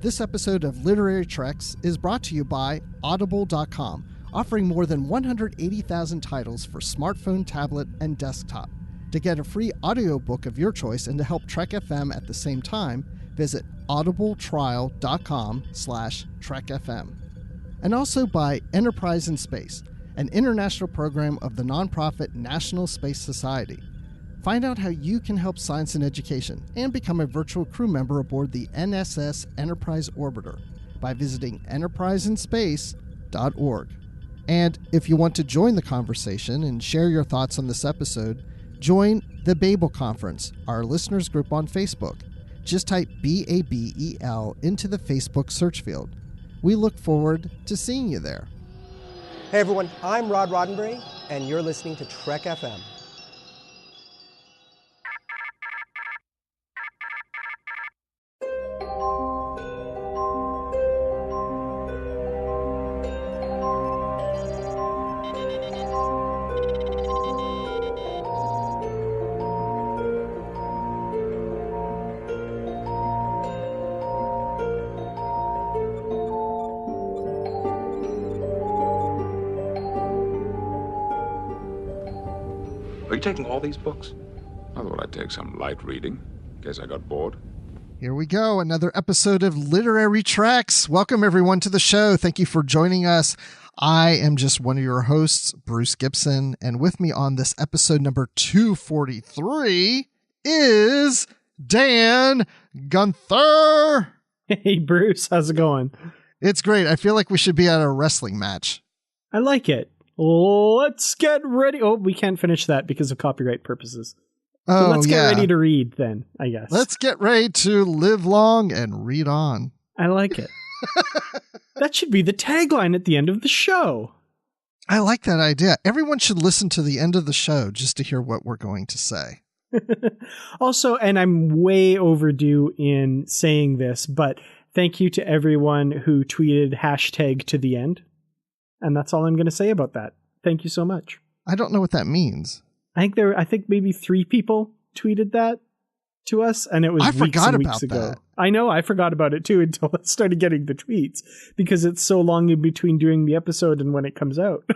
This episode of Literary Treks is brought to you by Audible.com, offering more than 180,000 titles for smartphone, tablet, and desktop. To get a free audiobook of your choice and to help Trek FM at the same time, visit audibletrial.com/trekfm. And also by Enterprise in Space, an international program of the nonprofit National Space Society. Find out how you can help science and education and become a virtual crew member aboard the NSS Enterprise Orbiter by visiting enterpriseinspace.org. And if you want to join the conversation and share your thoughts on this episode, join the Babel Conference, our listeners group on Facebook. Just type BABEL into the Facebook search field. We look forward to seeing you there. Hey everyone, I'm Rod Roddenberry, and you're listening to Trek FM. Are you taking all these books? I thought I'd take some light reading, in case I got bored. Here we go, another episode of Literary Treks. Welcome everyone to the show. Thank you for joining us. I am just one of your hosts, Bruce Gibson, and with me on this episode number 243 is Dan Gunther. Hey Bruce, how's it going? It's great. I feel like we should be at a wrestling match. I like it. Let's get ready. Oh, we can't finish that because of copyright purposes. So let's get ready to read then, I guess. Let's get ready to live long and read on. I like it. That should be the tagline at the end of the show. I like that idea. Everyone should listen to the end of the show just to hear what we're going to say. Also, and I'm way overdue in saying this, but thank you to everyone who tweeted #ToTheEnd. And that's all I'm going to say about that. Thank you so much. I don't know what that means. I think maybe 3 people tweeted that to us, and it was weeks and weeks ago. That. I know, I forgot about it too until I started getting the tweets because it's so long in between doing the episode and when it comes out.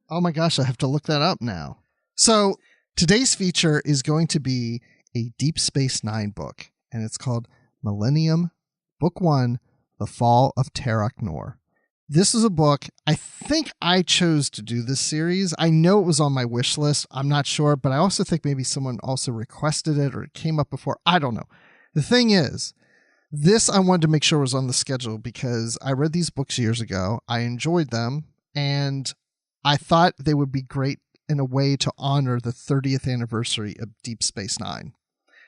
Oh my gosh, I have to look that up now. So today's feature is going to be a Deep Space Nine book, and it's called Millennium, Book 1, The Fall of Terok Nor. This is a book, I think I chose to do this series. I know it was on my wish list. I'm not sure, but I also think maybe someone also requested it or it came up before. I don't know. The thing is, this I wanted to make sure was on the schedule because I read these books years ago. I enjoyed them, and I thought they would be great in a way to honor the 30th anniversary of Deep Space Nine.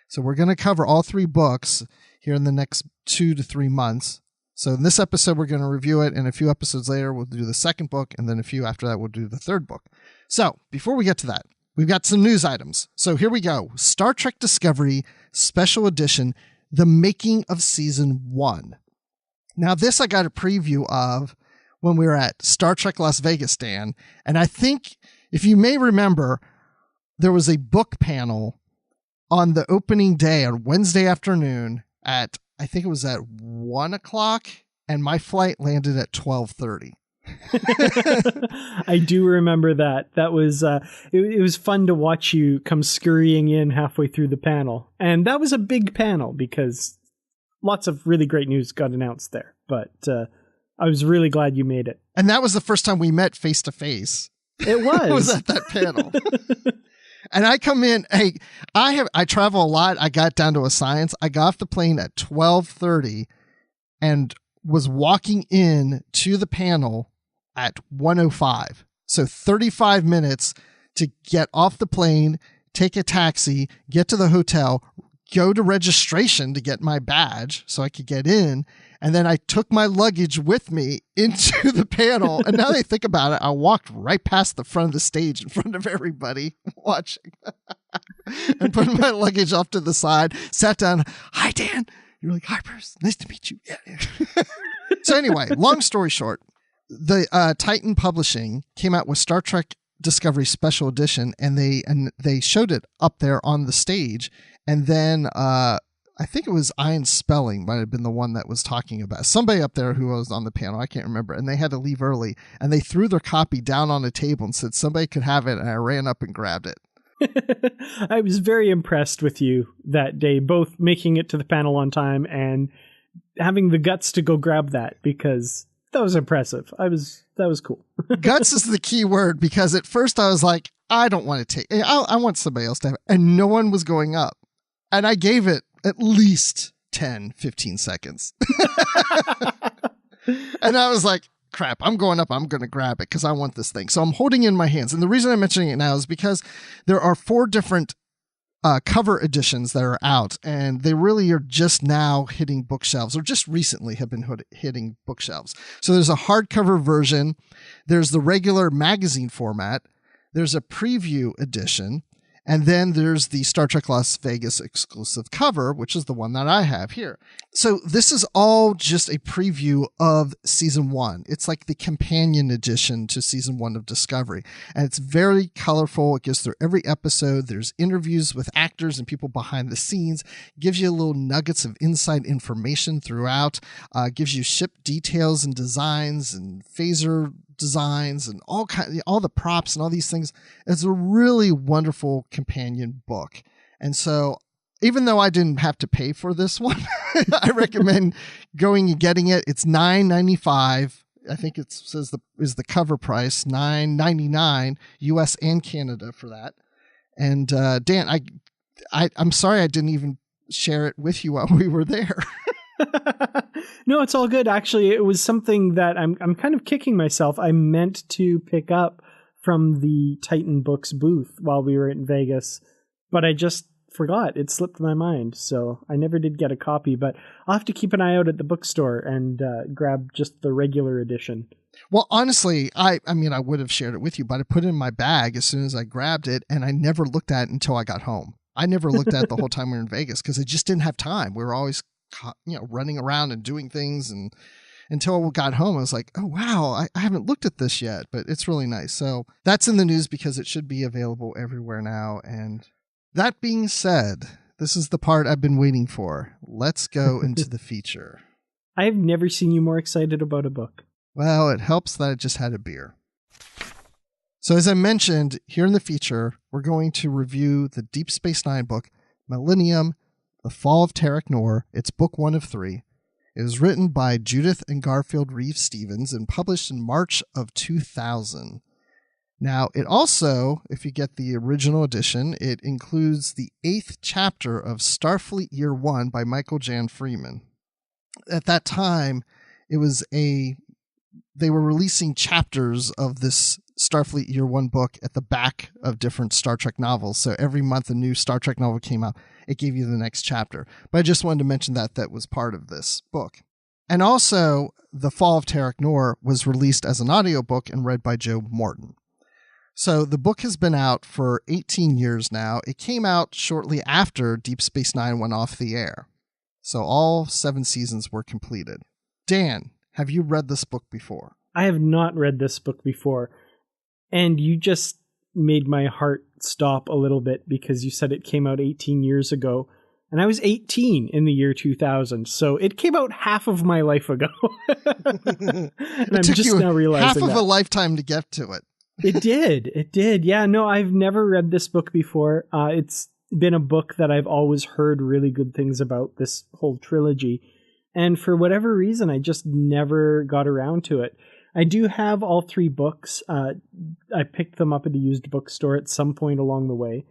So we're going to cover all 3 books here in the next 2 to 3 months. So in this episode, we're going to review it, and a few episodes later, we'll do the second book, and then a few after that, we'll do the third book. So before we get to that, we've got some news items. So here we go. Star Trek Discovery Special Edition, The Making of Season 1. Now, this I got a preview of when we were at Star Trek Las Vegas, Dan, and I think, if you may remember, there was a book panel on the opening day on Wednesday afternoon at I think it was at 1 o'clock, and my flight landed at 12:30. I do remember that. That was it was fun to watch you come scurrying in halfway through the panel, and that was a big panel because lots of really great news got announced there. But I was really glad you made it. And that was the first time we met face to face. It was. It was at that panel. And I come in, hey, I travel a lot. I got down to a science. I got off the plane at 12:30 and was walking in to the panel at 1:05. So 35 minutes to get off the plane, take a taxi, get to the hotel, go to registration to get my badge so I could get in. And then I took my luggage with me into the panel. And now that I think about it, I walked right past the front of the stage in front of everybody watching and put my luggage off to the side, sat down. Hi, Dan. You're like, hi, Bruce. Nice to meet you. Yeah. So anyway, long story short, the Titan Publishing came out with Star Trek Discovery Special Edition, and they showed it up there on the stage. And then I think it was Ian Spelling might have been the one that was talking about somebody up there who was on the panel. I can't remember. And they had to leave early and they threw their copy down on a table and said somebody could have it. And I ran up and grabbed it. I was very impressed with you that day, both making it to the panel on time and having the guts to go grab that, because that was impressive. That was cool. Guts is the key word, because at first I was like, I don't want to take it. I want somebody else to have it. And no one was going up. And I gave it at least 10, 15 seconds. And I was like, crap, I'm going up. I'm going to grab it because I want this thing. So I'm holding it in my hands. And the reason I'm mentioning it now is because there are 4 different cover editions that are out, and they really are just now hitting bookshelves, or just recently have been hitting bookshelves. So there's a hardcover version. There's the regular magazine format. There's a preview edition. And then there's the Star Trek Las Vegas exclusive cover, which is the one that I have here. So this is all just a preview of season 1. It's like the companion edition to season 1 of Discovery. And it's very colorful. It goes through every episode. There's interviews with actors and people behind the scenes. Gives you little nuggets of inside information throughout. Gives you ship details and designs and phaser designs and all the props and all these things. It's a really wonderful companion book. And so even though I didn't have to pay for this one, I recommend going and getting it. It's $9.95. I think it says is the cover price, $9.99 US and Canada for that. And Dan, I'm sorry I didn't even share it with you while we were there. No, it's all good. Actually, it was something that I'm kind of kicking myself. I meant to pick up from the Titan Books booth while we were in Vegas, but I just forgot. It slipped my mind, so I never did get a copy, but I'll have to keep an eye out at the bookstore and grab just the regular edition. Well, honestly, I mean, I would have shared it with you, but I put it in my bag as soon as I grabbed it, and I never looked at it until I got home. I never looked at it the whole time we were in Vegas because I just didn't have time. We were always running around and doing things, and until we got home I was like, oh wow, I haven't looked at this yet, but it's really nice. So that's in the news because it should be available everywhere now. And that being said, this is the part I've been waiting for. Let's go into the feature. I've never seen you more excited about a book. Well, it helps that I just had a beer. So as I mentioned, here in the feature, we're going to review the Deep Space Nine book, Millennium, The Fall of Terok Nor. It's book 1 of 3. It was written by Judith and Garfield Reeves-Stevens and published in March of 2000. Now, it also, if you get the original edition, it includes the 8th chapter of Starfleet Year 1 by Michael Jan Freeman. At that time, it was they were releasing chapters of this Starfleet Year 1 book at the back of different Star Trek novels. So every month a new Star Trek novel came out, it gave you the next chapter. But I just wanted to mention that was part of this book. And also, The Fall of Terok Nor was released as an audiobook and read by Joe Morton. So the book has been out for 18 years now. It came out shortly after Deep Space Nine went off the air. So all 7 seasons were completed. Dan, have you read this book before? I have not read this book before. And you just made my heart stop a little bit because you said it came out 18 years ago. And I was 18 in the year 2000. So it came out half of my life ago. And I'm just now realizing half of a lifetime to get to it. It did. Yeah, no, I've never read this book before. It's been a book that I've always heard really good things about, this whole trilogy. And for whatever reason, I just never got around to it. I do have all 3 books. I picked them up at a used bookstore at some point along the way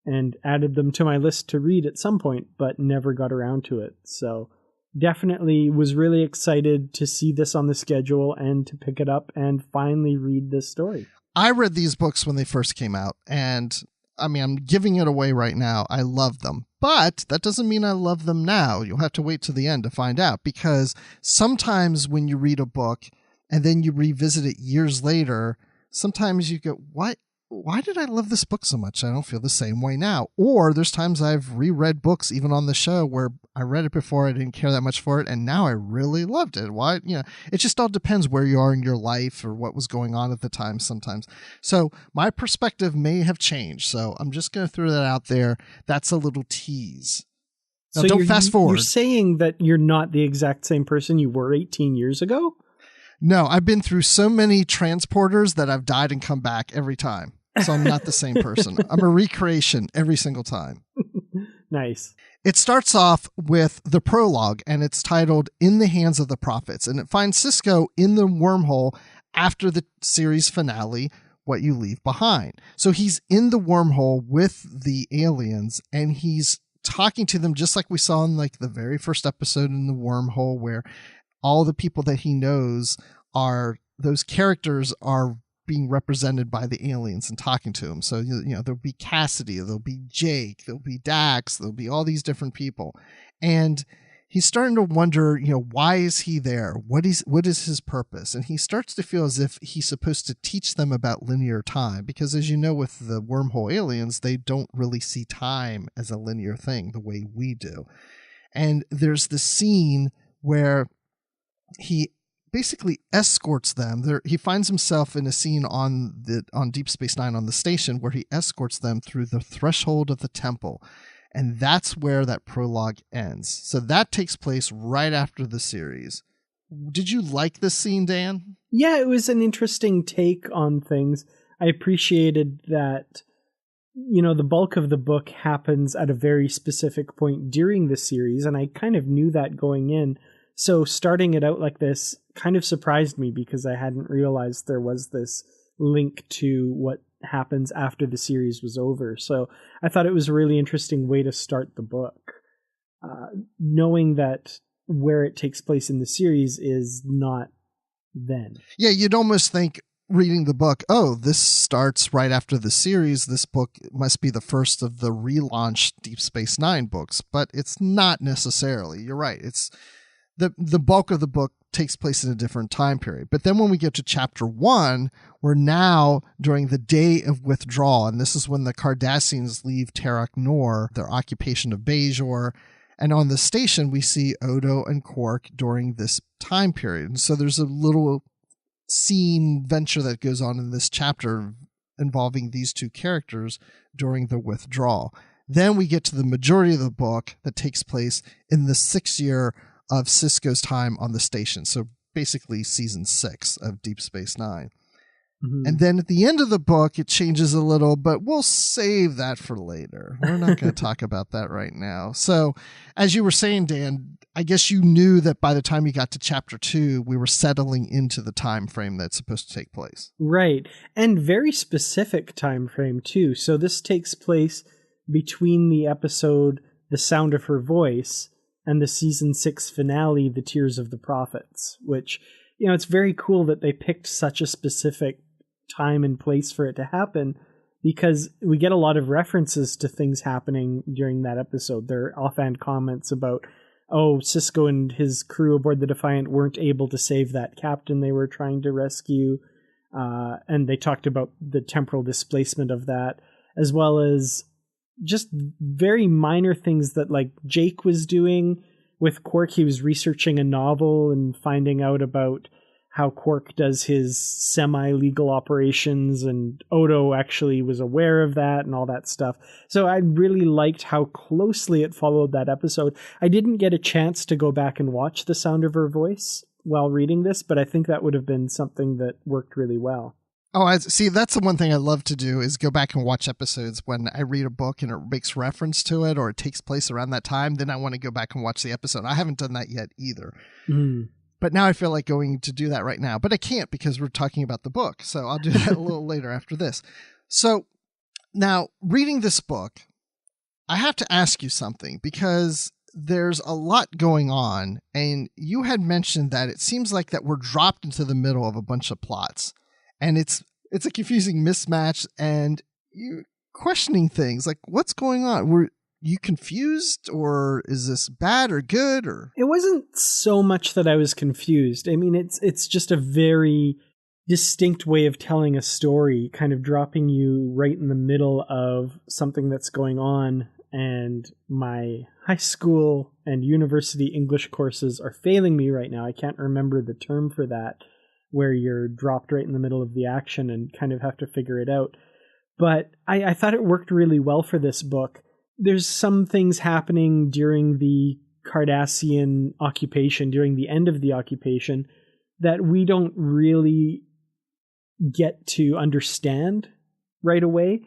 and added them to my list to read at some point, but never got around to it. So definitely was really excited to see this on the schedule and to pick it up and finally read this story. I read these books when they first came out, and I mean, I'm giving it away right now. I love them, but that doesn't mean I love them now. You'll have to wait to the end to find out, because sometimes when you read a book and then you revisit it years later, sometimes you go, why did I love this book so much? I don't feel the same way now. Or there's times I've reread books, even on the show, where I read it before, I didn't care that much for it, and now I really loved it. Why? It just all depends where you are in your life or what was going on at the time sometimes. So my perspective may have changed. So I'm just going to throw that out there. That's a little tease. Now, don't fast forward. You're saying that you're not the exact same person you were 18 years ago? No, I've been through so many transporters that I've died and come back every time. So I'm not the same person. I'm a recreation every single time. Nice. It starts off with the prologue, and it's titled In the Hands of the Prophets. And it finds Sisko in the wormhole after the series finale, What You Leave Behind. So he's in the wormhole with the aliens, and he's talking to them just like we saw in like the very first episode in the wormhole, where all the people that he knows are, those characters are being represented by the aliens and talking to him. So, you know, there'll be Cassidy, there'll be Jake, there'll be Dax, there'll be all these different people. And he's starting to wonder, you know, why is he there? What is his purpose? And he starts to feel as if he's supposed to teach them about linear time, because as you know, with the wormhole aliens, they don't really see time as a linear thing the way we do. And there's the scene where he basically escorts them. He finds himself in a scene on Deep Space Nine on the station where he escorts them through the threshold of the temple. And that's where that prologue ends. So that takes place right after the series. Did you like this scene, Dan? Yeah, it was an interesting take on things. I appreciated that, you know, the bulk of the book happens at a very specific point during the series, and I kind of knew that going in. So starting it out like this kind of surprised me because I hadn't realized there was this link to what happens after the series was over. So I thought it was a really interesting way to start the book, knowing that where it takes place in the series is not then. Yeah, you'd almost think reading the book, oh, this starts right after the series. This book must be the first of the relaunched Deep Space Nine books, but it's not necessarily. You're right. It's the bulk of the book takes place in a different time period. But then when we get to chapter 1, we're now during the day of withdrawal. And this is when the Cardassians leave Terok Nor, their occupation of Bajor. And on the station, we see Odo and Quark during this time period. And so there's a little scene venture that goes on in this chapter involving these two characters during the withdrawal. Then we get to the majority of the book that takes place in the 6th year of Sisko's time on the station. So basically season 6 of Deep Space Nine. Mm-hmm. And then at the end of the book, it changes a little, but we'll save that for later. We're not going to talk about that right now. So as you were saying, Dan, I guess you knew that by the time you got to chapter 2, we were settling into the time frame that's supposed to take place. Right. And very specific time frame too. So this takes place between the episode The Sound of Her Voice and the season 6 finale, The Tears of the Prophets, which, you know, it's very cool that they picked such a specific time and place for it to happen, because we get a lot of references to things happening during that episode. There are offhand comments about, oh, Sisko and his crew aboard the Defiant weren't able to save that captain they were trying to rescue. And they talked about the temporal displacement of that, as well as just very minor things that like Jake was doing with Quark. He was researching a novel and finding out about how Quark does his semi-legal operations, and Odo actually was aware of that and all that stuff. So I really liked how closely it followed that episode. I didn't get a chance to go back and watch The Sound of Her Voice while reading this, but I think that would have been something that worked really well. Oh, I see. That's the one thing I love to do is go back and watch episodes when I read a book and it makes reference to it or it takes place around that time. Then I want to go back and watch the episode. I haven't done that yet either. Mm. But now I feel like going to do that right now. But I can't because we're talking about the book. So I'll do that a little later after this. So now reading this book, I have to ask you something because there's a lot going on. And you had mentioned that it seems like that we're dropped into the middle of a bunch of plots. And it's a confusing mismatch, and you're questioning things like, what's going on? Were you confused, or is this bad or good? Or it wasn't so much that I was confused. I mean, it's just a very distinct way of telling a story, kind of dropping you right in the middle of something that's going on. And my high school and university English courses are failing me right now. I can't remember the term for that, where you're dropped right in the middle of the action and kind of have to figure it out. But I thought it worked really well for this book there's some things happening during the Cardassian occupation, during the end of the occupation, that we don't really get to understand right away.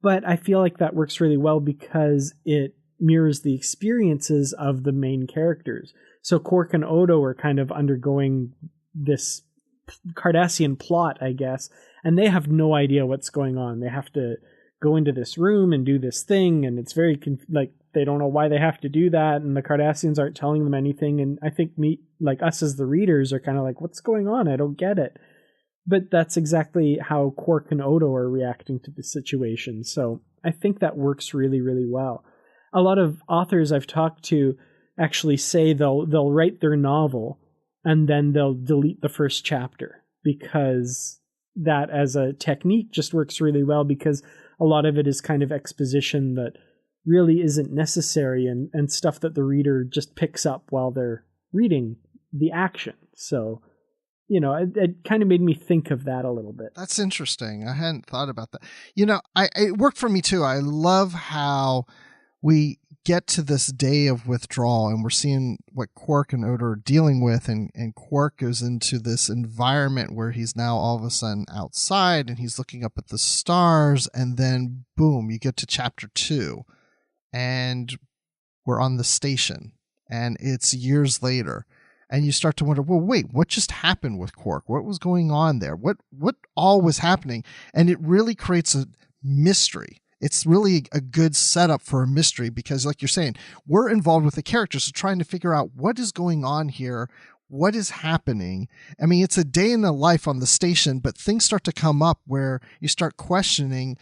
But I feel like that works really well because it mirrors the experiences of the main characters. So Quark and Odo are kind of undergoing this Cardassian plot, I guess, and they have no idea what's going on. They have to go into this room and do this thing, and it's very they don't know why they have to do that, and the Cardassians aren't telling them anything. And I think us as the readers are kind of like, what's going on? I don't get it. But that's exactly how Quark and Odo are reacting to the situation. So I think that works really, really well. A lot of authors I've talked to actually say they'll write their novel and then they'll delete the first chapter, because that as a technique just works really well, because a lot of it is kind of exposition that really isn't necessary and stuff that the reader just picks up while they're reading the action. So, it kind of made me think of that a little bit. That's interesting. I hadn't thought about that. It worked for me too. I love how we get to this day of withdrawal and we're seeing what Quark and Odo are dealing with, and Quark goes into this environment where he's now all of a sudden outside and he's looking up at the stars, and then boom, you get to chapter 2 and we're on the station and it's years later, and you start to wonder, well, wait, what just happened with Quark? What was going on there? What all was happening? And it really creates a mystery. It's really a good setup for a mystery because, like you're saying, we're involved with the characters, so trying to figure out what is going on here, what is happening. I mean, it's a day in the life on the station, but things start to come up where you start questioning,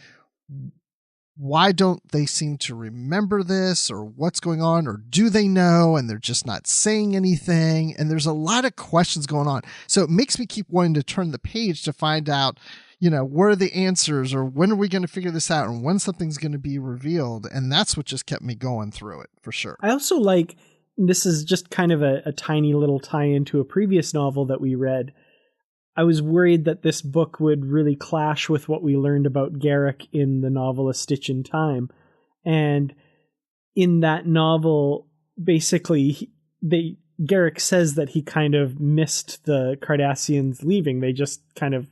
why don't they seem to remember this, or what's going on, or do they know and they're just not saying anything? And there's a lot of questions going on. So it makes me keep wanting to turn the page to find out, what are the answers, or when are we going to figure this out, and when something's going to be revealed. And that's what just kept me going through it, for sure. I also like, this is just kind of a tiny little tie into a previous novel that we read. I was worried that this book would really clash with what we learned about Garak in the novel A Stitch in Time. And in that novel, basically, Garak says that he kind of missed the Cardassians leaving. They just kind of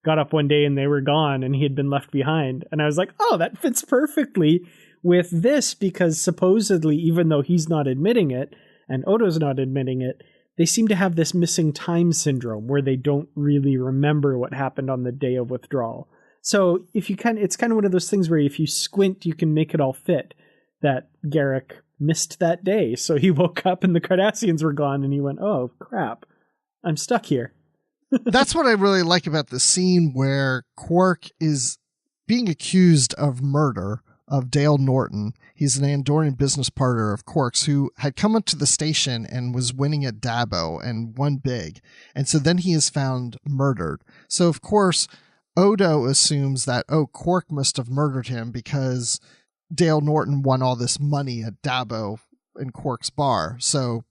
got up one day and they were gone and he had been left behind. And I was like, oh, that fits perfectly with this, because supposedly, even though he's not admitting it and Odo's not admitting it, they seem to have this missing time syndrome where they don't really remember what happened on the day of withdrawal. So if you it's kind of one of those things where if you squint, you can make it all fit that Garak missed that day. So he woke up and the Cardassians were gone and he went, oh crap, I'm stuck here. That's what I really like about the scene where Quark is being accused of murder of Dale Norton. He's an Andorian business partner of Quark's who had come up to the station and was winning at Dabo and won big. And so then he is found murdered. So, of course, Odo assumes that, Quark must have murdered him because Dale Norton won all this money at Dabo in Quark's bar. So,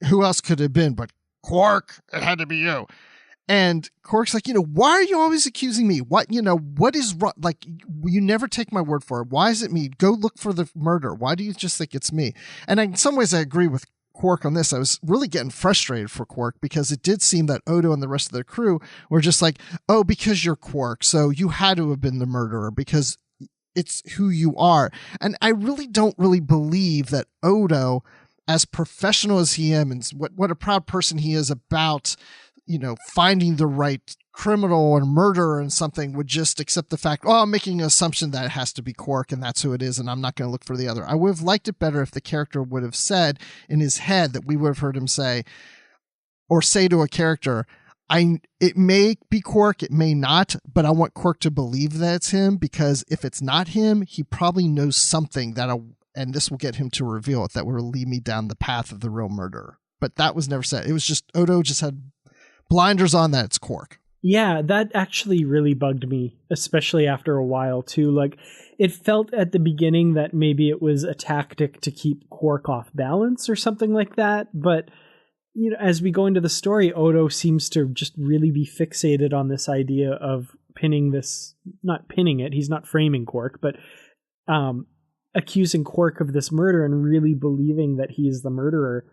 who else could it have been but Quark? It had to be you. And Quark's like, why are you always accusing me? What is wrong? Like, you never take my word for it. Why is it me? Go look for the murder. Why do you just think it's me? And in some ways, I agree with Quark on this. I was really getting frustrated for Quark because it did seem that Odo and the rest of the crew were just like, oh, because you're Quark, so you had to have been the murderer because it's who you are. And I really don't believe that Odo, as professional as he is and what a proud person he is about, finding the right criminal or murderer and something, would just accept the fact, I'm making an assumption that it has to be Quark and that's who it is and I'm not going to look for the other. I would have liked it better if the character would have said in his head, that we would have heard him say, or say to a character, it may be Quark, it may not, but I want Quark to believe that it's him, because if it's not him, he probably knows something and this will get him to reveal it, that will lead me down the path of the real murderer. But that was never said. It was just Odo just had blinders on that it's Quark. Yeah, that actually really bugged me, especially after a while too. Like, it felt at the beginning that maybe it was a tactic to keep Quark off balance or something like that. But, as we go into the story, Odo seems to just really be fixated on this idea of pinning this, not pinning it, he's not framing Quark, but accusing Quark of this murder and really believing that he is the murderer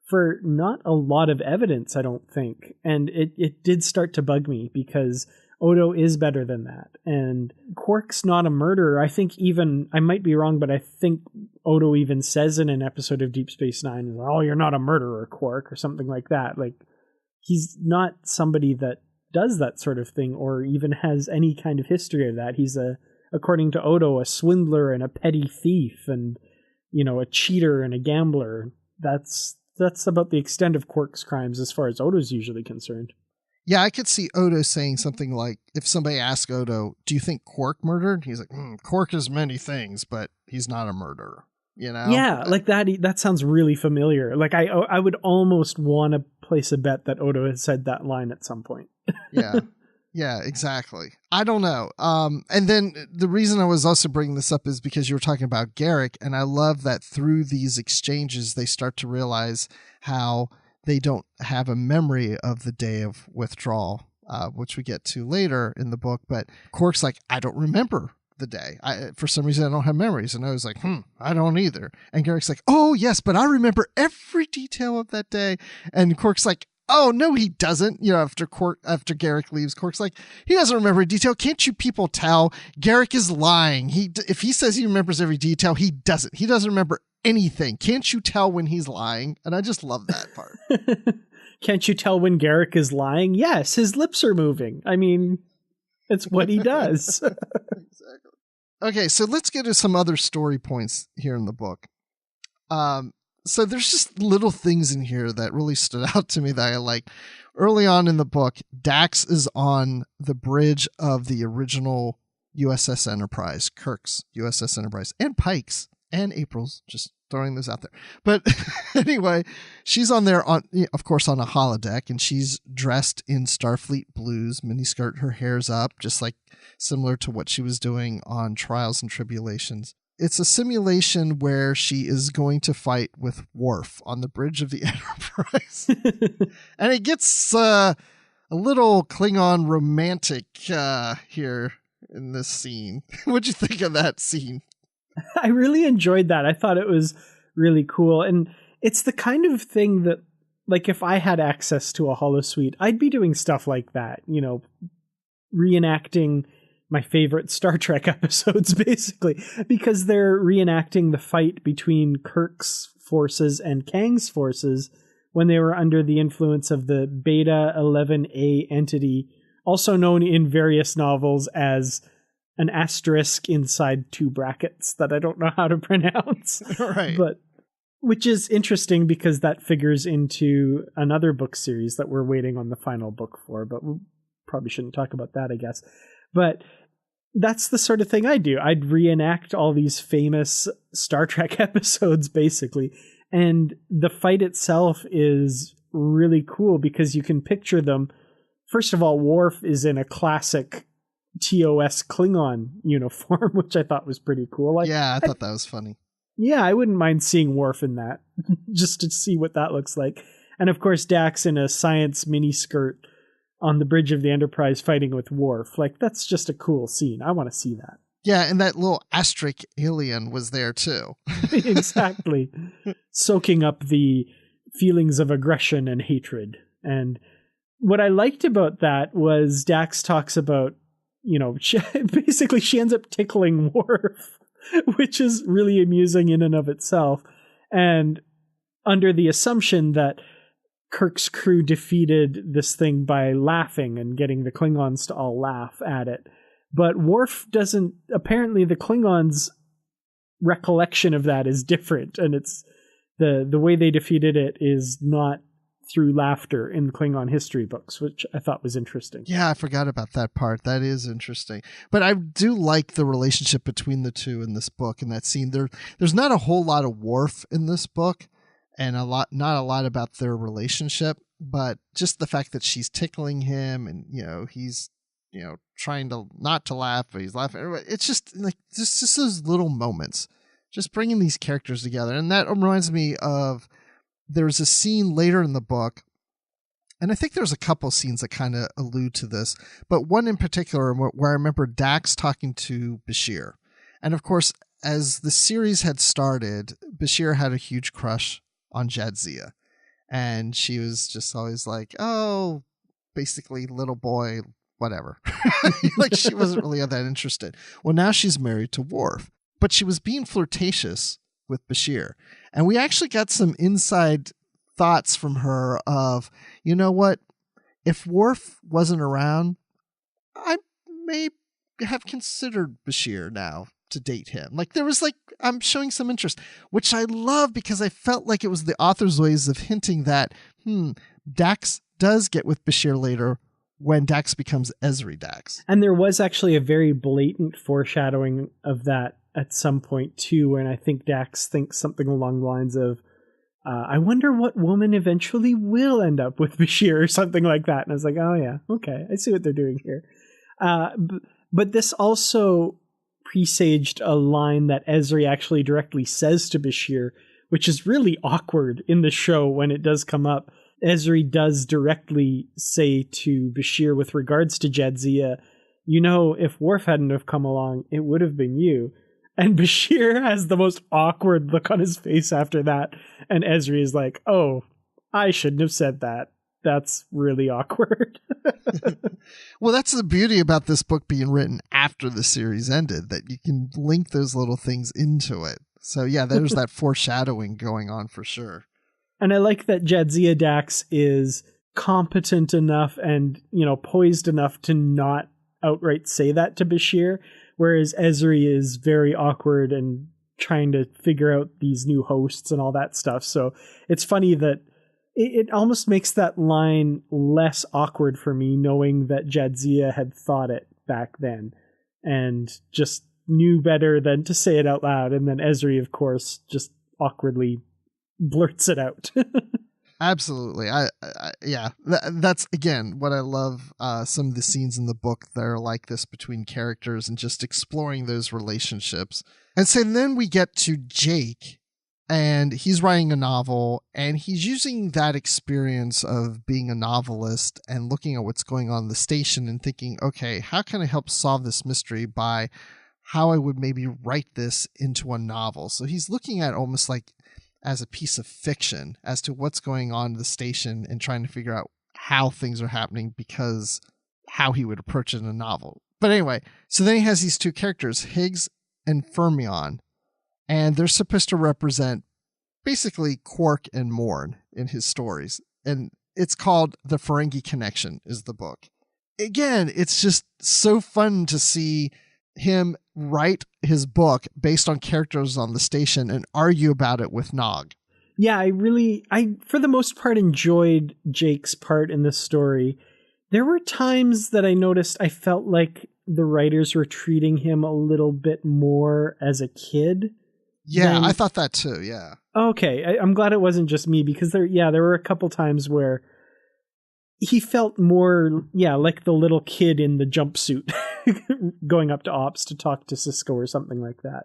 for not a lot of evidence, I don't think. And it did start to bug me because Odo is better than that. And Quark's not a murderer. I think even, I might be wrong, but I think Odo even says in an episode of Deep Space Nine, "Oh, you're not a murderer, Quark," or something like that. Like, he's not somebody that does that sort of thing or even has any kind of history of that. He's according to Odo, a swindler and a petty thief and, a cheater and a gambler. That's about the extent of Quark's crimes as far as Odo's usually concerned. Yeah, I could see Odo saying something like, if somebody asked Odo, "Do you think Quark murdered?" He's like, "Quark is many things, but he's not a murderer." Yeah, like that sounds really familiar. Like I would almost want to place a bet that Odo has said that line at some point. Yeah, exactly. I don't know. And then the reason I was also bringing this up is because you were talking about Garrick, and I love that through these exchanges, they start to realize how they don't have a memory of the day of withdrawal, which we get to later in the book. But Quark's like, "I don't remember the day. For some reason, I don't have memories." And I was like, I don't either. And Garrick's like, "Oh, yes, but I remember every detail of that day." And Quark's like, "Oh, no, he doesn't." After Garrick leaves, Quark's like, "He doesn't remember a detail. Can't you people tell? Garrick is lying. If he says he remembers every detail, he doesn't. He doesn't remember anything. Can't you tell when he's lying?" And I just love that part. Can't you tell when Garrick is lying? Yes, his lips are moving. I mean, it's what he does. Exactly. Okay, so let's get to some other story points here in the book. So there's just little things in here that really stood out to me that I like. Early on in the book, Dax is on the bridge of the original USS Enterprise, Kirk's USS Enterprise, and Pike's and April's, just throwing this out there. But anyway, she's on there, of course, on a holodeck, and she's dressed in Starfleet blues, miniskirt, her hair's up, just like similar to what she was doing on Trials and Tribulations. It's a simulation where she is going to fight with Worf on the bridge of the Enterprise. And it gets a little Klingon romantic here in this scene. What'd you think of that scene? I really enjoyed that. I thought it was really cool. And it's the kind of thing that, like, if I had access to a holosuite, I'd be doing stuff like that, reenacting my favorite Star Trek episodes, basically, because they're reenacting the fight between Kirk's forces and Kang's forces when they were under the influence of the Beta 11A entity, also known in various novels as an asterisk inside two brackets that I don't know how to pronounce. Right. But which is interesting because that figures into another book series that we're waiting on the final book for, but we probably shouldn't talk about that, I guess. But that's the sort of thing I do. I'd reenact all these famous Star Trek episodes, basically. And the fight itself is really cool because you can picture them. First of all, Worf is in a classic TOS Klingon uniform, which I thought was pretty cool. Yeah, I thought that was funny. Yeah, I wouldn't mind seeing Worf in that, just to see what that looks like. And of course, Dax in a science miniskirt on the bridge of the Enterprise fighting with Worf. Like, that's just a cool scene. I want to see that. Yeah, and that little asterisk alien was there too. Exactly. Soaking up the feelings of aggression and hatred. And what I liked about that was Dax talks about, basically she ends up tickling Worf, which is really amusing in and of itself. And under the assumption that Kirk's crew defeated this thing by laughing and getting the Klingons to all laugh at it. But Worf doesn't, apparently the Klingons' recollection of that is different. And it's the way they defeated it is not through laughter in Klingon history books, which I thought was interesting. Yeah, I forgot about that part. That is interesting. But I do like the relationship between the two in this book and that scene. There's not a whole lot of Worf in this book and not a lot about their relationship, but just the fact that she's tickling him and, he's, trying to not to laugh, but he's laughing. It's just like just those little moments, just bringing these characters together. And that reminds me of, there's a scene later in the book, and I think there's a couple scenes that kind of allude to this, but one in particular where I remember Dax talking to Bashir. And of course, as the series had started, Bashir had a huge crush on Jadzia. And she was just always like, oh, basically little boy, whatever. Like she wasn't really that interested. Well, now she's married to Worf, but she was being flirtatious with Bashir. And we actually got some inside thoughts from her of, you know what? If Worf wasn't around, I may have considered Bashir now to date him. Like there was like, I'm showing some interest, which I love because I felt like it was the author's ways of hinting that, Dax does get with Bashir later when Dax becomes Ezri Dax. And there was actually a very blatant foreshadowing of that at some point too, when I think Dax thinks something along the lines of, I wonder what woman eventually will end up with Bashir or something like that. And I was like, oh yeah, okay, I see what they're doing here. But this also presaged a line that Ezri actually directly says to Bashir, which is really awkward in the show when it does come up. Ezri does directly say to Bashir with regards to Jadzia, you know, if Worf hadn't have come along, it would have been you. And Bashir has the most awkward look on his face after that. And Ezri is like, oh, I shouldn't have said that. That's really awkward. Well, that's the beauty about this book being written after the series ended, that you can link those little things into it. So yeah, there's that foreshadowing going on for sure. And I like that Jadzia Dax is competent enough and, you know, poised enough to not outright say that to Bashir, whereas Ezri is very awkward and trying to figure out these new hosts and all that stuff. So it's funny that it almost makes that line less awkward for me, knowing that Jadzia had thought it back then and just knew better than to say it out loud. And then Ezri, of course, just awkwardly blurts it out. Absolutely. Yeah, that's again what I love. Some of the scenes in the book that are like this between characters and just exploring those relationships. And so then we get to Jake, and he's writing a novel, and he's using that experience of being a novelist and looking at what's going on in the station and thinking, okay, how can I help solve this mystery by how I would maybe write this into a novel? So he's looking at almost like as a piece of fiction as to what's going on in the station and trying to figure out how things are happening, because how he would approach it in a novel. But anyway, so then he has these two characters, Higgs and Fermion, and they're supposed to represent basically Quark and Morn in his stories. And it's called The Ferengi Connection is the book. Again, it's just so fun to see him write his book based on characters on the station and argue about it with Nog. Yeah, I for the most part enjoyed Jake's part in this story. There were times that I noticed I felt like the writers were treating him a little bit more as a kid. Yeah, I thought that too, yeah. Okay, I'm glad it wasn't just me, because there were a couple times where he felt more, like the little kid in the jumpsuit going up to Ops to talk to Cisco or something like that.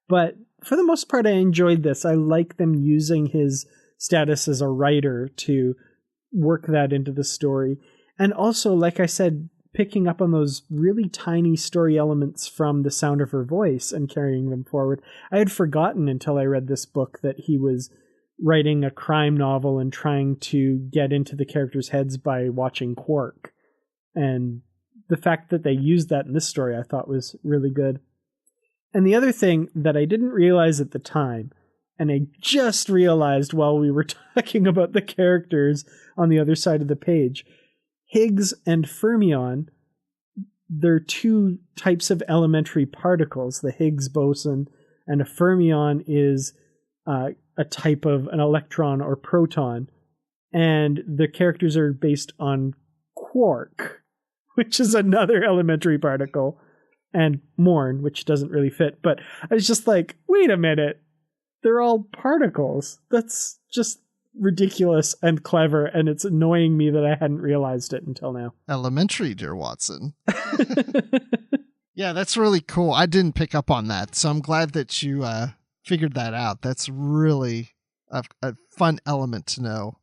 But for the most part, I enjoyed this. I like them using his status as a writer to work that into the story. And also, like I said, picking up on those really tiny story elements from The Sound of Her Voice and carrying them forward. I had forgotten until I read this book that he was writing a crime novel and trying to get into the characters' heads by watching Quark. And the fact that they used that in this story I thought was really good. And the other thing that I didn't realize at the time, and I just realized while we were talking about the characters on the other side of the page, Higgs and Fermion, they're two types of elementary particles, the Higgs boson, and a fermion is a type of an electron or proton. And the characters are based on Quark, which is another elementary particle, and Morn, which doesn't really fit. But I was just like, wait a minute, they're all particles. That's just ridiculous and clever, and it's annoying me that I hadn't realized it until now. Elementary, dear Watson. Yeah, that's really cool. I didn't pick up on that, so I'm glad that you figured that out. That's really a fun element to know.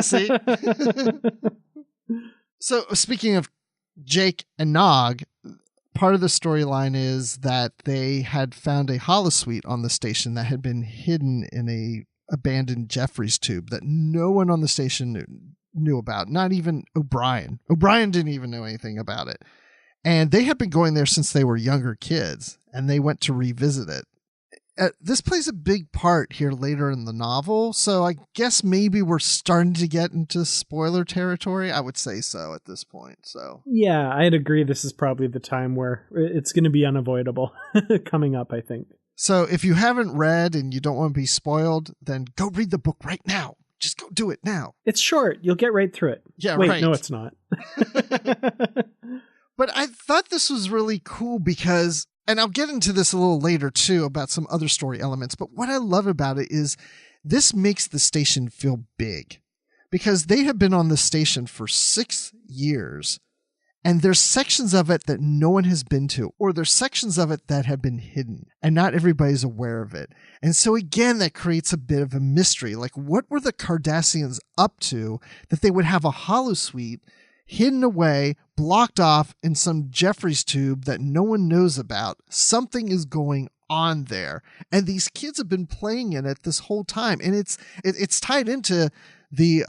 See? So speaking of Jake and Nog, part of the storyline is that they had found a holosuite on the station that had been hidden in a abandoned Jeffries tube that no one on the station knew about, not even O'Brien. O'Brien didn't even know anything about it. And they had been going there since they were younger kids, and they went to revisit it. This plays a big part here later in the novel, so I guess maybe we're starting to get into spoiler territory. I would say so at this point. So yeah, I'd agree. This is probably the time where it's going to be unavoidable coming up, I think. So if you haven't read and you don't want to be spoiled, then go read the book right now. Just go do it now. It's short. You'll get right through it. Yeah, Wait, right. no, it's not. But I thought this was really cool because, and I'll get into this a little later too about some other story elements, but what I love about it is this makes the station feel big because they have been on the station for 6 years and there's sections of it that no one has been to, or there's sections of it that have been hidden and not everybody's aware of it. And so again, that creates a bit of a mystery. Like, what were the Cardassians up to that they would have a holosuite hidden away, blocked off in some Jeffries tube that no one knows about? Something is going on there. And these kids have been playing in it this whole time. And it's tied into the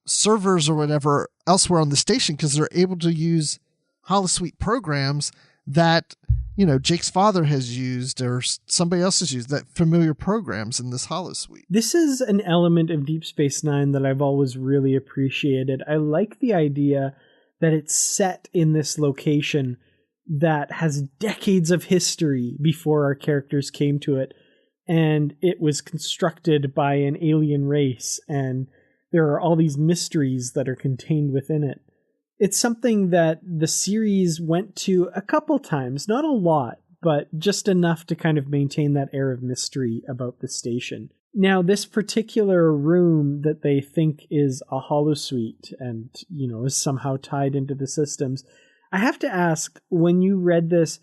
servers or whatever elsewhere on the station because they're able to use holosuite programs that, you know, Jake's father has used or somebody else has used, that familiar programs in this holosuite. This is an element of Deep Space Nine that I've always really appreciated. I like the idea that it's set in this location that has decades of history before our characters came to it, and it was constructed by an alien race, and there are all these mysteries that are contained within it. It's something that the series went to a couple times, not a lot, but just enough to kind of maintain that air of mystery about the station. Now, this particular room that they think is a holosuite and, you know, is somehow tied into the systems, I have to ask, when you read this,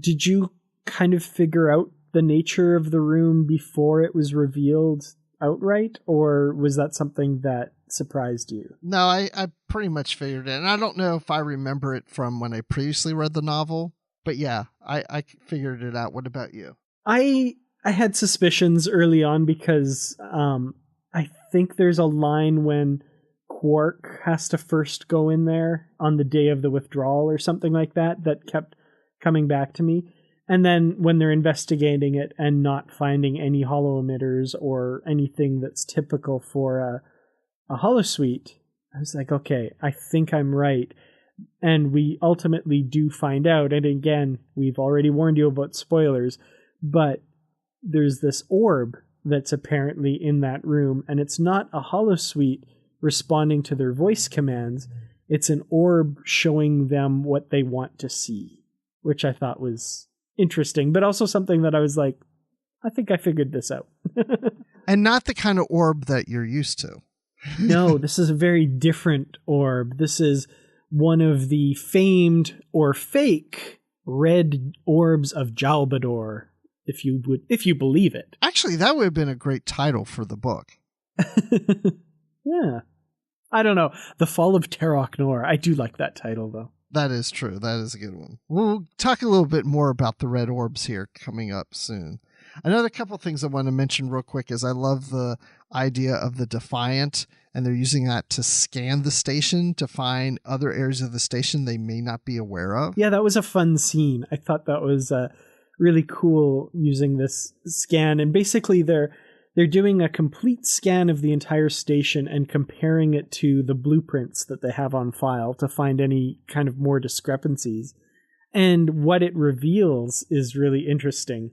did you kind of figure out the nature of the room before it was revealed outright, or was that something that surprised you? No, I pretty much figured it. And I don't know if I remember it from when I previously read the novel, but yeah, I figured it out. What about you? I had suspicions early on because I think there's a line when Quark has to first go in there on the day of the withdrawal or something like that that kept coming back to me. And then when they're investigating it and not finding any holo emitters or anything that's typical for a holosuite, I was like, okay, I think I'm right. And we ultimately do find out. And again, we've already warned you about spoilers, but there's this orb that's apparently in that room, and it's not a holosuite responding to their voice commands. It's an orb showing them what they want to see, which I thought was interesting, but also something that I was like, I think I figured this out. And not the kind of orb that you're used to. No, this is a very different orb. This is one of the famed or fake red orbs of Jalbador, if you believe it. Actually, that would have been a great title for the book. Yeah. I don't know. The Fall of Terok Nor. I do like that title, though. That is true. That is a good one. We'll talk a little bit more about the red orbs here coming up soon. Another couple things I want to mention real quick is I love the idea of the Defiant, and they're using that to scan the station to find other areas of the station they may not be aware of. Yeah, that was a fun scene. I thought that was really cool using this scan. And basically they're doing a complete scan of the entire station and comparing it to the blueprints that they have on file to find any kind of more discrepancies. And what it reveals is really interesting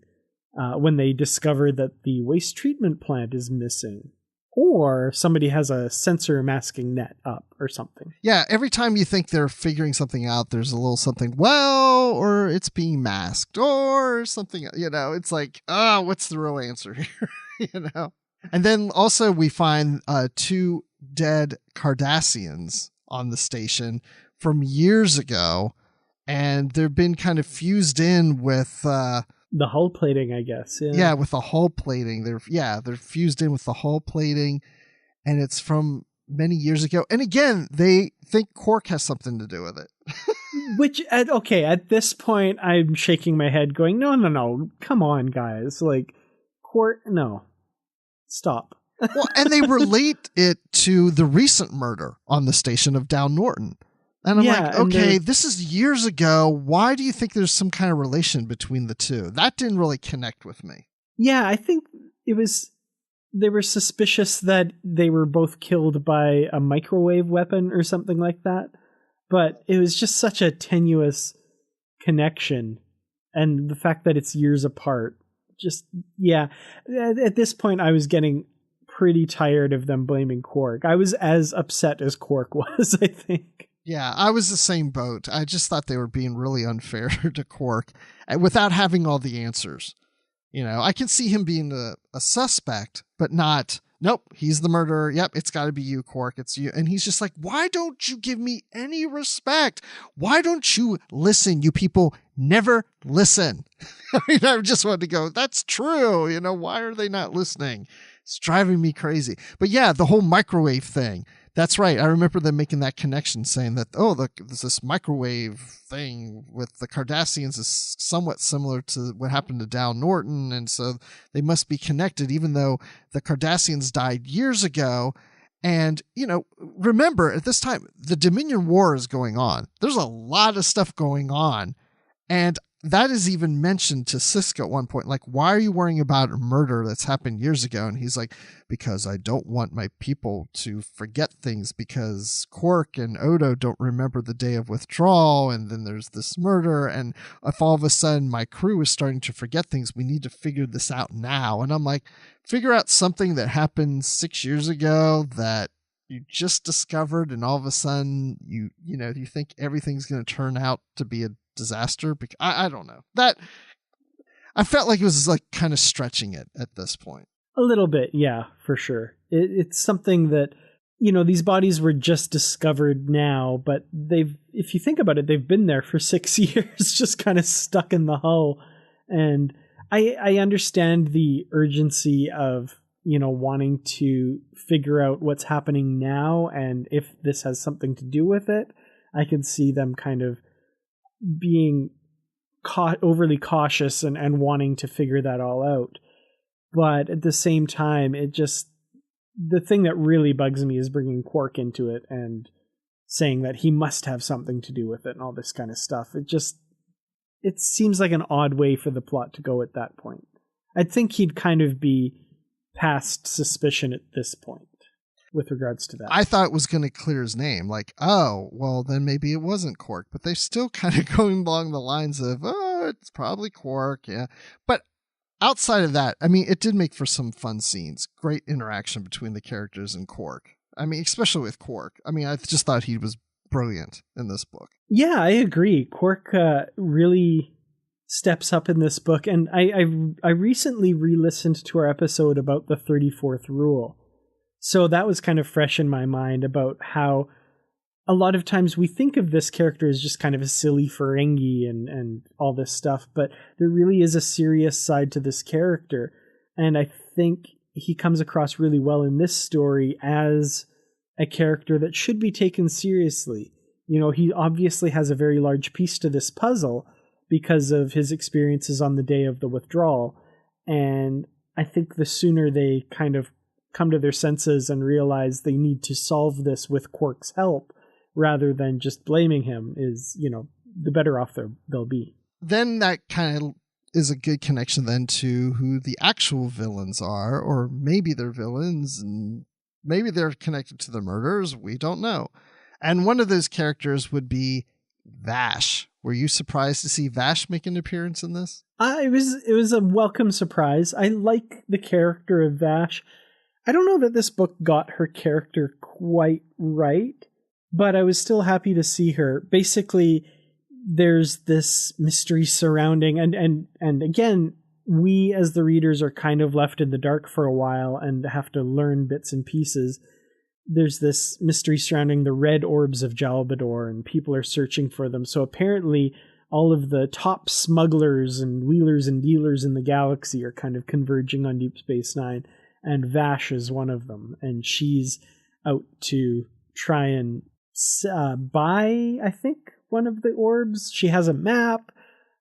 when they discover that the waste treatment plant is missing, or somebody has a sensor masking net up or something. Yeah, every time you think they're figuring something out, there's a little something, well, or it's being masked, or something, you know, it's like, what's the real answer here? You know? And then also we find 2 dead Cardassians on the station from years ago, and they've been kind of fused in with the hull plating, I guess. Yeah, with the hull plating. They're fused in with the hull plating, and it's from many years ago. And again, they think Quark has something to do with it. At this point, I'm shaking my head going, no, come on, guys. Like, Quark, no. Stop. Well, and they relate it to the recent murder on the station of Down Norton. And I'm like, okay, this is years ago. Why do you think there's some kind of relation between the two? That didn't really connect with me. Yeah, I think they were suspicious that they were both killed by a microwave weapon or something like that. But it was just such a tenuous connection. And the fact that it's years apart, just, yeah. At this point, I was getting pretty tired of them blaming Quark. I was as upset as Quark was, I think. Yeah, I was the same boat. I just thought they were being really unfair to Quark without having all the answers. You know, I can see him being a suspect, but not, nope, he's the murderer. Yep, it's got to be you, Quark. It's you. And he's just like, why don't you give me any respect? Why don't you listen? You people never listen. I mean, I just wanted to go, that's true. You know, why are they not listening? It's driving me crazy. But yeah, the whole microwave thing. That's right. I remember them making that connection, saying that, there's this microwave thing with the Cardassians is somewhat similar to what happened to Down Norton. And so they must be connected, even though the Cardassians died years ago. And, you know, remember at this time, the Dominion War is going on. There's a lot of stuff going on. And that is even mentioned to Sisko at one point. Like, why are you worrying about a murder that's happened years ago? And he's like, because I don't want my people to forget things, because Quark and Odo don't remember the day of withdrawal. And then there's this murder. And if all of a sudden my crew is starting to forget things, we need to figure this out now. And I'm like, figure out something that happened 6 years ago that you just discovered, and all of a sudden you think everything's going to turn out to be a disaster. I don't know, that I felt like it was like kind of stretching it at this point a little bit. Yeah, for sure. It's something that, you know, these bodies were just discovered now, but if you think about it, they've been there for 6 years, just kind of stuck in the hull. And I understand the urgency of, you know, wanting to figure out what's happening now, and if this has something to do with it. I can see them kind of being overly cautious and wanting to figure that all out. But at the same time, the thing that really bugs me is bringing Quark into it and saying that he must have something to do with it and all this kind of stuff. It seems like an odd way for the plot to go at that point. I'd think he'd kind of be past suspicion at this point with regards to that. I thought it was going to clear his name. Like, oh, well, then maybe it wasn't Quark. But they're still kind of going along the lines of, oh, it's probably Quark. Yeah. But outside of that, I mean, it did make for some fun scenes. Great interaction between the characters and Quark. I mean, especially with Quark. I mean, I just thought he was brilliant in this book. Yeah, I agree. Quark really steps up in this book. And I recently re-listened to our episode about the 34th rule. So that was kind of fresh in my mind about how a lot of times we think of this character as just kind of a silly Ferengi and all this stuff, but there really is a serious side to this character. And I think he comes across really well in this story as a character that should be taken seriously. You know, he obviously has a very large piece to this puzzle because of his experiences on the day of the withdrawal. And I think the sooner they kind of come to their senses and realize they need to solve this with Quark's help rather than just blaming him is, you know, the better off they'll be. Then that kind of is a good connection then to who the actual villains are, or maybe they're villains and maybe they're connected to the murders. We don't know. And one of those characters would be Vash. Were you surprised to see Vash make an appearance in this? It was a welcome surprise. I like the character of Vash. I don't know that this book got her character quite right, but I was still happy to see her. Basically, there's this mystery surrounding, and again, we as the readers are kind of left in the dark for a while and have to learn bits and pieces. There's this mystery surrounding the red orbs of Jalbador, and people are searching for them. So apparently all of the top smugglers and wheelers and dealers in the galaxy are kind of converging on Deep Space Nine. And Vash is one of them, and she's out to try and buy, I think, one of the orbs. She has a map.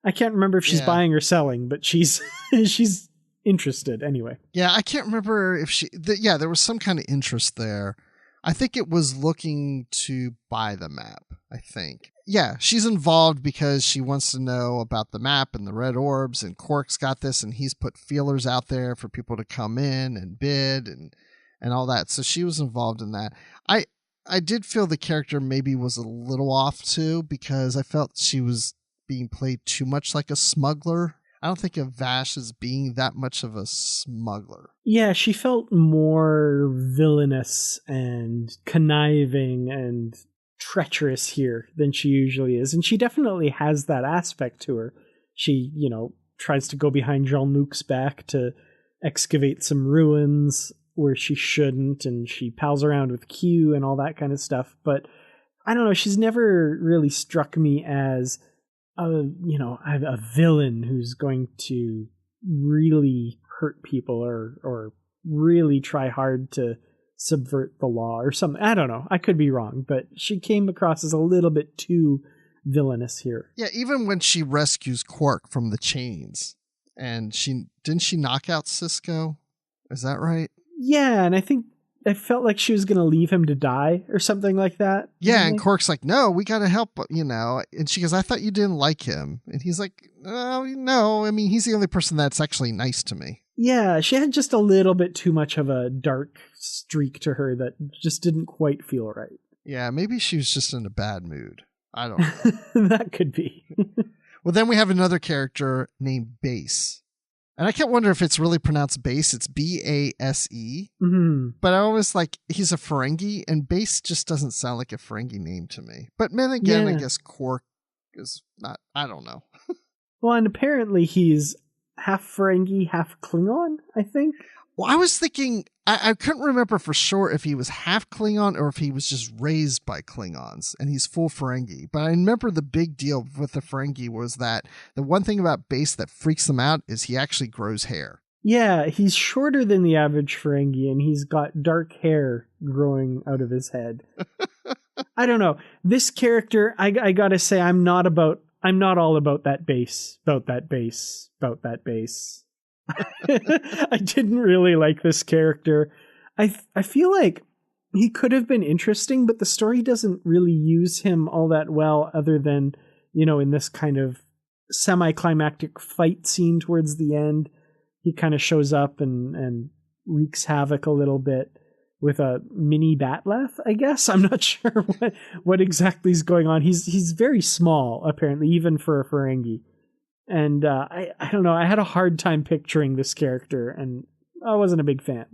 I can't remember if she's buying or selling, but she's she's interested anyway. Yeah, I can't remember if there was some kind of interest there. I think it was looking to buy the map, I think. Yeah, she's involved because she wants to know about the map and the red orbs, and Quark's got this, and he's put feelers out there for people to come in and bid and all that. So she was involved in that. I did feel the character maybe was a little off too, because I felt she was being played too much like a smuggler. I don't think of Vash as being that much of a smuggler. Yeah, she felt more villainous and conniving and treacherous here than she usually is. And she definitely has that aspect to her. She, tries to go behind Jean-Luc's back to excavate some ruins where she shouldn't, and she pals around with Q and all that kind of stuff. But I don't know, she's never really struck me as a villain who's going to really hurt people or really try hard to subvert the law or something. I don't know. I could be wrong, but she came across as a little bit too villainous here. Yeah, even when she rescues Quark from the chains, and didn't she knock out Cisco? Is that right? Yeah, and I felt like she was going to leave him to die or something like that. Yeah, and Quark's like, no, we got to help, And she goes, I thought you didn't like him. And he's like, oh, no, I mean, he's the only person that's actually nice to me. Yeah, she had just a little bit too much of a dark streak to her that just didn't quite feel right. Yeah, maybe she was just in a bad mood. I don't know. That could be. Well, then we have another character named Base. And I can't wonder if it's really pronounced Base. It's Base. Mm-hmm. But I always he's a Ferengi, and Base just doesn't sound like a Ferengi name to me. But then again, I guess Quark is not, I don't know. Well, and apparently he's half Ferengi, half Klingon, I think. Well, I was thinking, I couldn't remember for sure if he was half Klingon or if he was just raised by Klingons and he's full Ferengi. But I remember the big deal with the Ferengi was that the one thing about Base that freaks them out is he actually grows hair. Yeah, he's shorter than the average Ferengi and he's got dark hair growing out of his head. I don't know. This character, I gotta say, I'm not all about that base. I didn't really like this character. I feel like he could have been interesting, but the story doesn't really use him all that well other than, in this kind of semi-climactic fight scene towards the end. He kind of shows up and wreaks havoc a little bit with a mini Batleth, I guess. I'm not sure what exactly is going on. He's very small, apparently, even for a Ferengi. And I don't know, I had a hard time picturing this character, and I wasn't a big fan.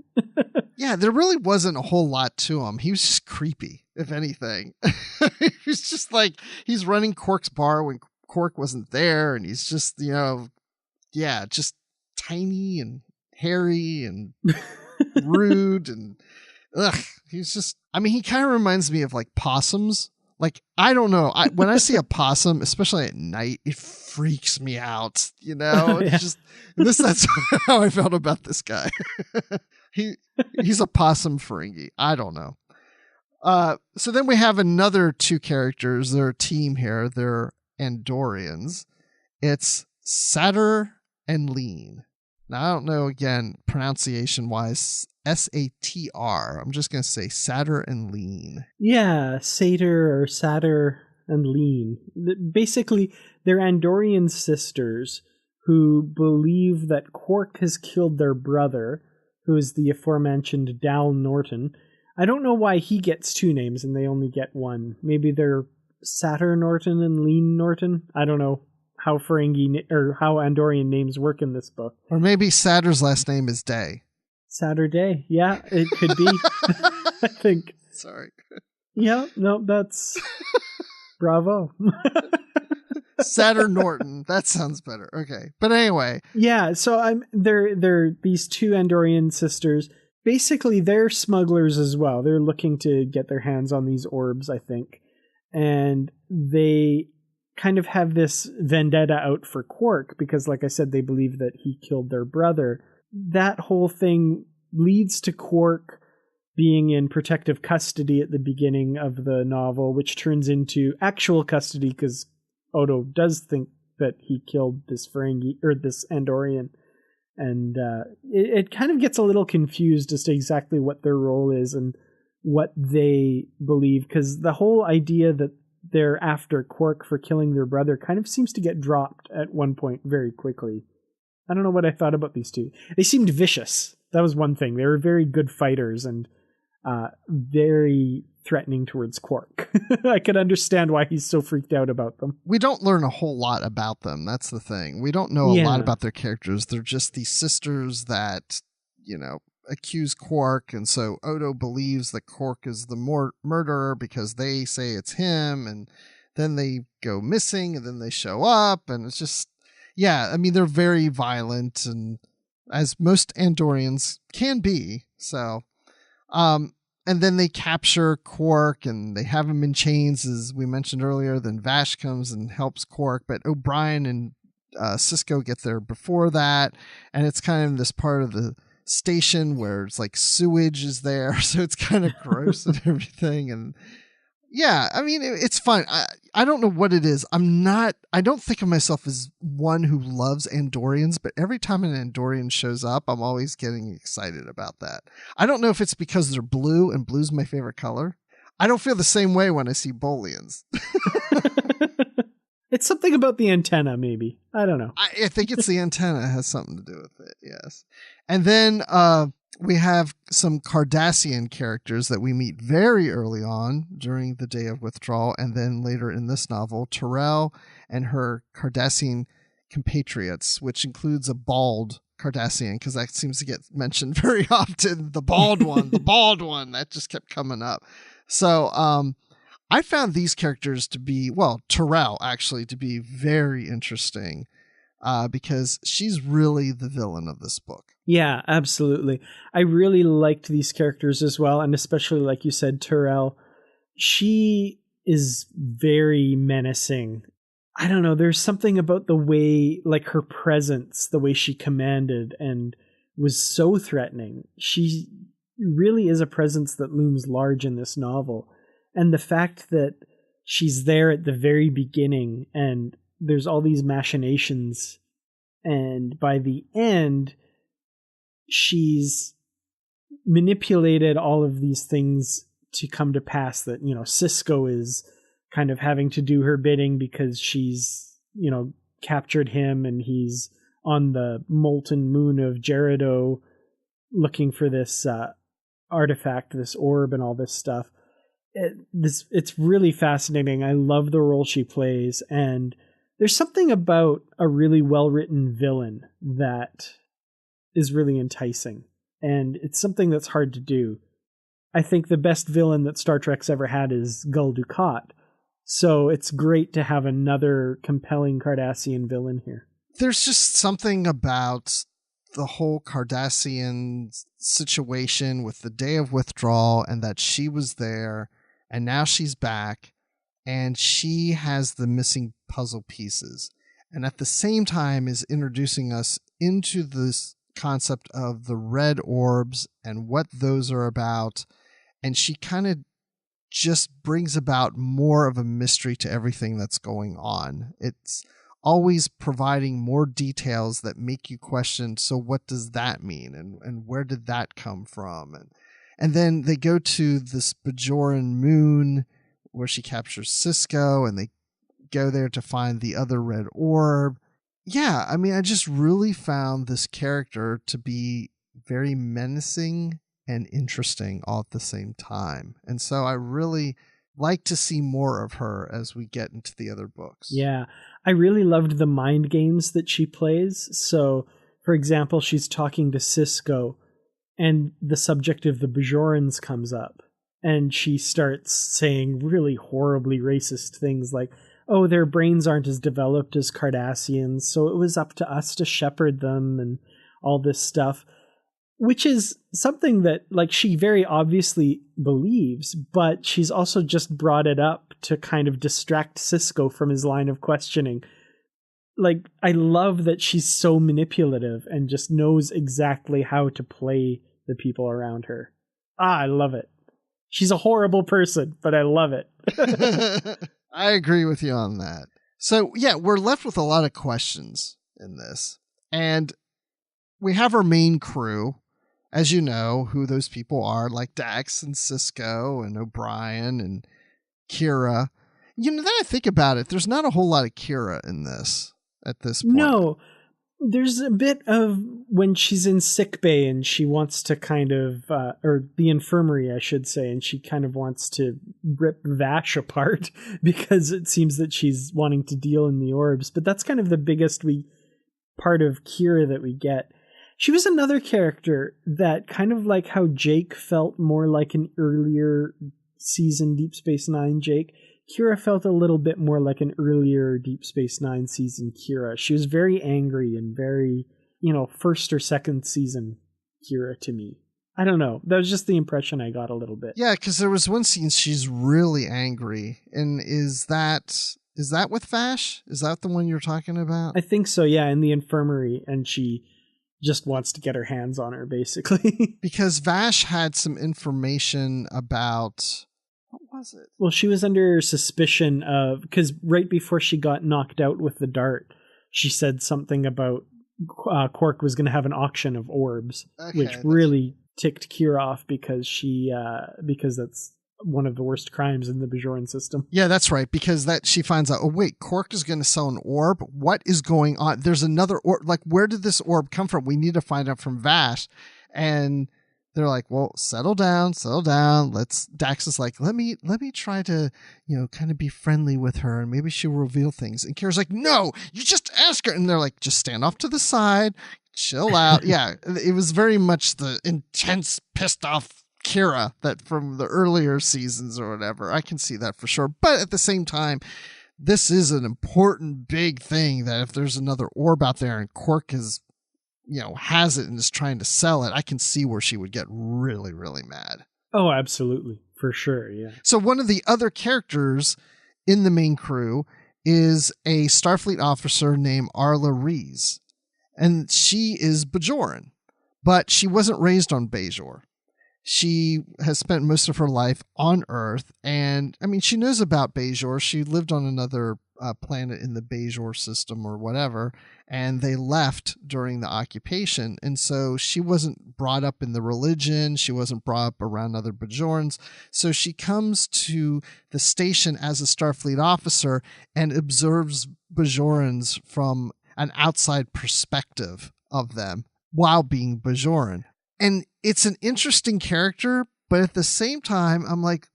Yeah, there really wasn't a whole lot to him. He was just creepy, if anything. He was just he's running Quark's bar when Quark wasn't there, and he's just, just tiny and hairy and rude, and he's just, he kind of reminds me of possums. I don't know. When I see a possum, especially at night, it freaks me out. It's that's how I felt about this guy. He's a possum Ferengi. I don't know. So then we have another two characters. They're a team here. They're Andorians. It's Satr and Lain. Now, I don't know, again, pronunciation-wise, Satr. I'm just going to say Satr and Lain. Yeah, Satr and Lain. Basically, they're Andorian sisters who believe that Quark has killed their brother, who is the aforementioned Dal Norton. I don't know why he gets two names and they only get one. Maybe they're Satr Norton and Lain Norton? I don't know how Ferengi or how Andorian names work in this book. Or maybe Satr's last name is Day. Saturday. Yeah, it could be. I think. Sorry. Yeah, no, that's bravo. Satr Norton. That sounds better. Okay. But anyway. Yeah, so they're these two Andorian sisters. Basically, they're smugglers as well. They're looking to get their hands on these orbs, I think. And they kind of have this vendetta out for Quark because, like I said, they believe that he killed their brother. That whole thing leads to Quark being in protective custody at the beginning of the novel, which turns into actual custody because Odo does think that he killed this Ferengi or this Andorian. And it kind of gets a little confused as to exactly what their role is and what they believe, because the whole idea that they're after Quark for killing their brother kind of seems to get dropped at one point very quickly. I don't know what I thought about these two. They seemed vicious. That was one thing. They were very good fighters and very threatening towards Quark. I could understand why he's so freaked out about them. We don't learn a whole lot about them. That's the thing. We don't know a lot about their characters. They're just these sisters that, accuse Quark. And so Odo believes that Quark is the murderer because they say it's him. And then they go missing and then they show up. And it's just, they're very violent, and as most Andorians can be. So, and then they capture Quark and they have him in chains, as we mentioned earlier. Then Vash comes and helps Quark, but O'Brien and Cisco get there before that. And it's kind of this part of the station where it's like sewage is there. So it's kind of gross and everything. And it's fun. I don't know what it is. I don't think of myself as one who loves Andorians, but every time an Andorian shows up, I'm always getting excited about that. I don't know if it's because they're blue and blue's my favorite color. I don't feel the same way when I see Bolians. It's something about the antenna, maybe. I don't know. I think it's the antenna. It has something to do with it, yes. And then we have some Cardassian characters that we meet very early on during the Day of Withdrawal, and then later in this novel, Terrell and her Cardassian compatriots, which includes a bald Cardassian, because that seems to get mentioned very often. The bald one, that just kept coming up. So I found these characters to be, Terrell actually, to be very interesting. Because she's really the villain of this book. Yeah, absolutely. I really liked these characters as well, and especially, like you said, Terrell. She is very menacing. I don't know, there's something about the way, like her presence, the way she commanded and was so threatening. She really is a presence that looms large in this novel. And the fact that she's there at the very beginning and there's all these machinations, and by the end, she's manipulated all of these things to come to pass, that, Cisco is kind of having to do her bidding because she's, captured him and he's on the molten moon of Gerrido looking for this artifact, this orb and all this stuff. It's really fascinating. I love the role she plays, and there's something about a really well-written villain that is really enticing, and it's something that's hard to do. I think the best villain that Star Trek's ever had is Gul Dukat, so it's great to have another compelling Cardassian villain here. There's just something about the whole Cardassian situation with the Day of Withdrawal, and that she was there, and now she's back, and she has the missing puzzle pieces, and at the same time is introducing us into this concept of the red orbs and what those are about, and she kind of just brings about more of a mystery to everything that's going on. It's always providing more details that make you question, so what does that mean, and where did that come from? And then they go to this Bajoran moon where she captures Cisco, and they go there to find the other red orb. Yeah, I just really found this character to be very menacing and interesting all at the same time. And so I really like to see more of her as we get into the other books. Yeah, I really loved the mind games that she plays. So, for example, she's talking to Cisco, and the subject of the Bajorans comes up, and she starts saying really horribly racist things like, oh, their brains aren't as developed as Cardassians, so it was up to us to shepherd them, and all this stuff, which is something that, like, she very obviously believes, but she's also just brought it up to kind of distract Cisco from his line of questioning. Like, I love that she's so manipulative and just knows exactly how to play the people around her. I love it. She's a horrible person, but I love it. I agree with you on that. So, yeah, we're left with a lot of questions in this. And we have our main crew, as you know, who those people are, like Dax and Cisco and O'Brien and Kira. You know, then I think about it, there's not a whole lot of Kira in this at this point. No, there's a bit of when she's in sickbay and she wants to kind of, or the infirmary, I should say, and she kind of wants to rip Vash apart because it seems that she's wanting to deal in the orbs. But that's kind of the biggest part of Kira that we get. She was another character that kind of like how Jake felt more like an earlier season Deep Space Nine Jake. Kira felt a little bit more like an earlier Deep Space Nine season Kira. She was very angry and very, first or second season Kira to me. I don't know. That was just the impression I got a little bit. Yeah, because there was one scene she's really angry. And is that with Vash? Is that the one you're talking about? I think so, yeah, in the infirmary. And she just wants to get her hands on her, basically. Because Vash had some information about... What was it? Well, she was under suspicion of... Because right before she got knocked out with the dart, she said something about Quark was going to have an auction of orbs, which really ticked Kira off because because that's one of the worst crimes in the Bajoran system. Yeah, that's right. Because she finds out, oh, wait, Quark is going to sell an orb? What is going on? There's another orb. Like, where did this orb come from? We need to find out from Vash. And... they're like, well, settle down. Dax is like, let me try to, kind of be friendly with her and maybe she'll reveal things. And Kira's like, no, you just ask her. And they're like, just stand off to the side, chill out. Yeah, it was very much the intense, pissed off Kira that from the earlier seasons or whatever. I can see that for sure. But at the same time, this is an important, big thing that if there's another orb out there and Quark is, has it and is trying to sell it, I can see where she would get really, really mad. Oh, absolutely. For sure, yeah. So one of the other characters in the main crew is a Starfleet officer named Arla Rees. And she is Bajoran, but she wasn't raised on Bajor. She has spent most of her life on Earth, and she knows about Bajor. She lived on another planet in the Bajor system or whatever, and they left during the occupation. And so she wasn't brought up in the religion. She wasn't brought up around other Bajorans. So she comes to the station as a Starfleet officer and observes Bajorans from an outside perspective of them while being Bajoran. And it's an interesting character, but at the same time, I'm like,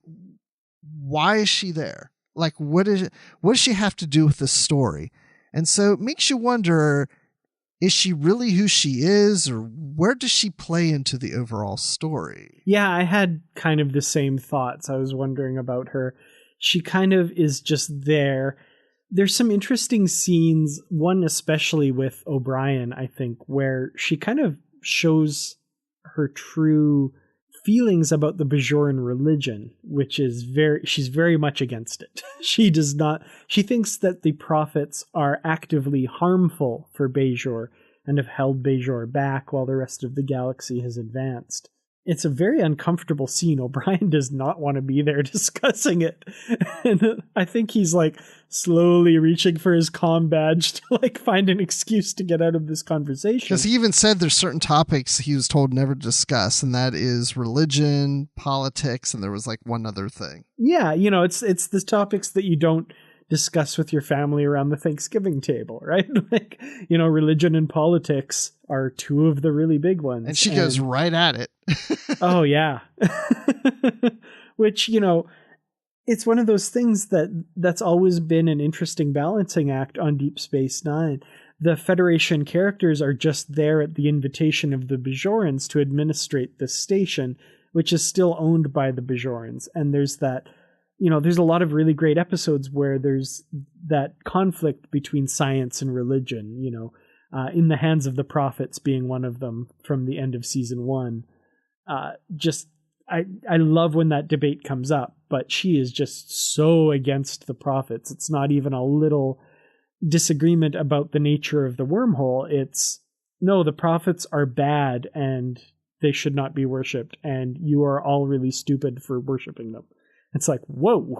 why is she there? Like, what does she have to do with the story? And so it makes you wonder, is she really who she is, or where does she play into the overall story? Yeah, I had kind of the same thoughts. I was wondering about her. She kind of is just there. There's some interesting scenes, one especially with O'Brien, I think, where she kind of shows her true feelings about the Bajoran religion, which is she's very much against it. She thinks that the prophets are actively harmful for Bajor and have held Bajor back while the rest of the galaxy has advanced. It's a very uncomfortable scene. O'Brien does not want to be there discussing it. And I think he's like slowly reaching for his comm badge to like find an excuse to get out of this conversation. Because he even said there's certain topics he was told never to discuss, and that is religion, politics, and there was like one other thing. Yeah, it's the topics that you don't discuss with your family around the Thanksgiving table, right? Like, religion and politics are two of the really big ones. And she goes right at it. Oh, yeah. Which, it's one of those things that's always been an interesting balancing act on Deep Space Nine. The Federation characters are just there at the invitation of the Bajorans to administrate this station, which is still owned by the Bajorans. And there's that, there's a lot of really great episodes where there's that conflict between science and religion, In the Hands of the Prophets being one of them from the end of season 1. I love when that debate comes up, but she is just so against the prophets. It's not even a little disagreement about the nature of the wormhole. It's, no, the prophets are bad and they should not be worshipped, and you are all really stupid for worshipping them. It's like, whoa.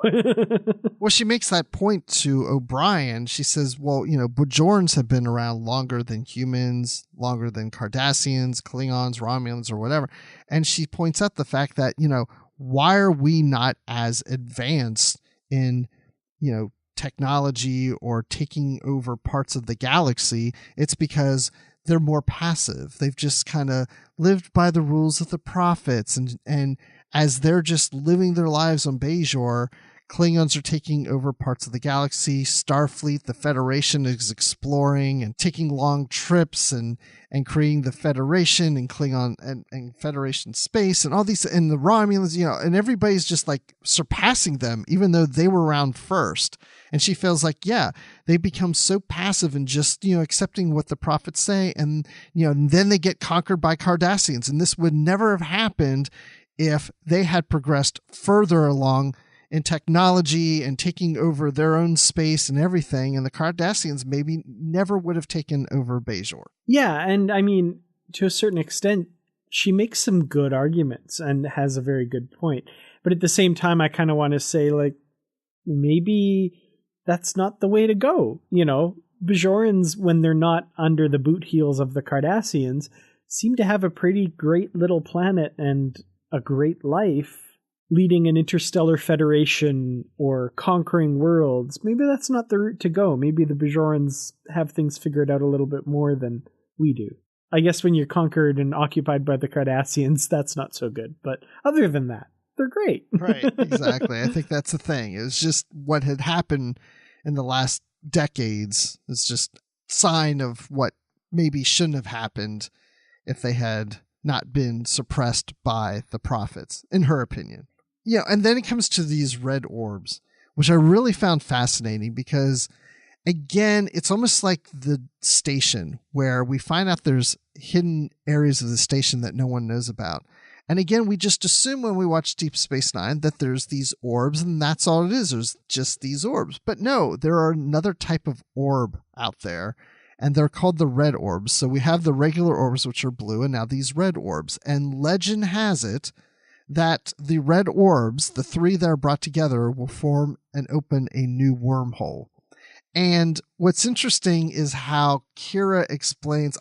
Well, she makes that point to O'Brien. She says, well, Bajorans have been around longer than humans, longer than Cardassians, Klingons, Romulans, or whatever. And she points out the fact that, why are we not as advanced in, technology or taking over parts of the galaxy? It's because they're more passive. They've just kind of lived by the rules of the prophets, and as they're just living their lives on Bajor, Klingons are taking over parts of the galaxy. Starfleet, the Federation, is exploring and taking long trips and creating the Federation and Klingon and Federation space and all these, and the Romulans, and everybody's just like surpassing them, even though they were around first. And she feels like, they become so passive and just, accepting what the prophets say. And, then they get conquered by Cardassians. And this would never have happened if they had progressed further along in technology and taking over their own space and everything. And the Cardassians maybe never would have taken over Bajor. Yeah. And I mean, to a certain extent, she makes some good arguments and has a very good point. But at the same time, I kind of want to say, like, maybe that's not the way to go. Bajorans, when they're not under the boot heels of the Cardassians, seem to have a pretty great little planet and a great life, leading an interstellar federation or conquering worlds. Maybe that's not the route to go. Maybe the Bajorans have things figured out a little bit more than we do. I guess when you're conquered and occupied by the Cardassians, that's not so good. But other than that, they're great. Right, exactly. I think that's the thing. It was just what had happened in the last decades. It's just sign of what maybe shouldn't have happened if they had not been suppressed by the prophets, in her opinion. And then it comes to these red orbs, which I really found fascinating because, again, it's almost like the station where we find out there's hidden areas of the station that no one knows about. And again, we just assume when we watch Deep Space Nine that there's these orbs and that's all it is. There's just these orbs. But no, there are another type of orb out there, and they're called the red orbs. So we have the regular orbs, which are blue, and now these red orbs. And legend has it that the red orbs, the three that are brought together, will form and open a new wormhole. And what's interesting is how Kira explains,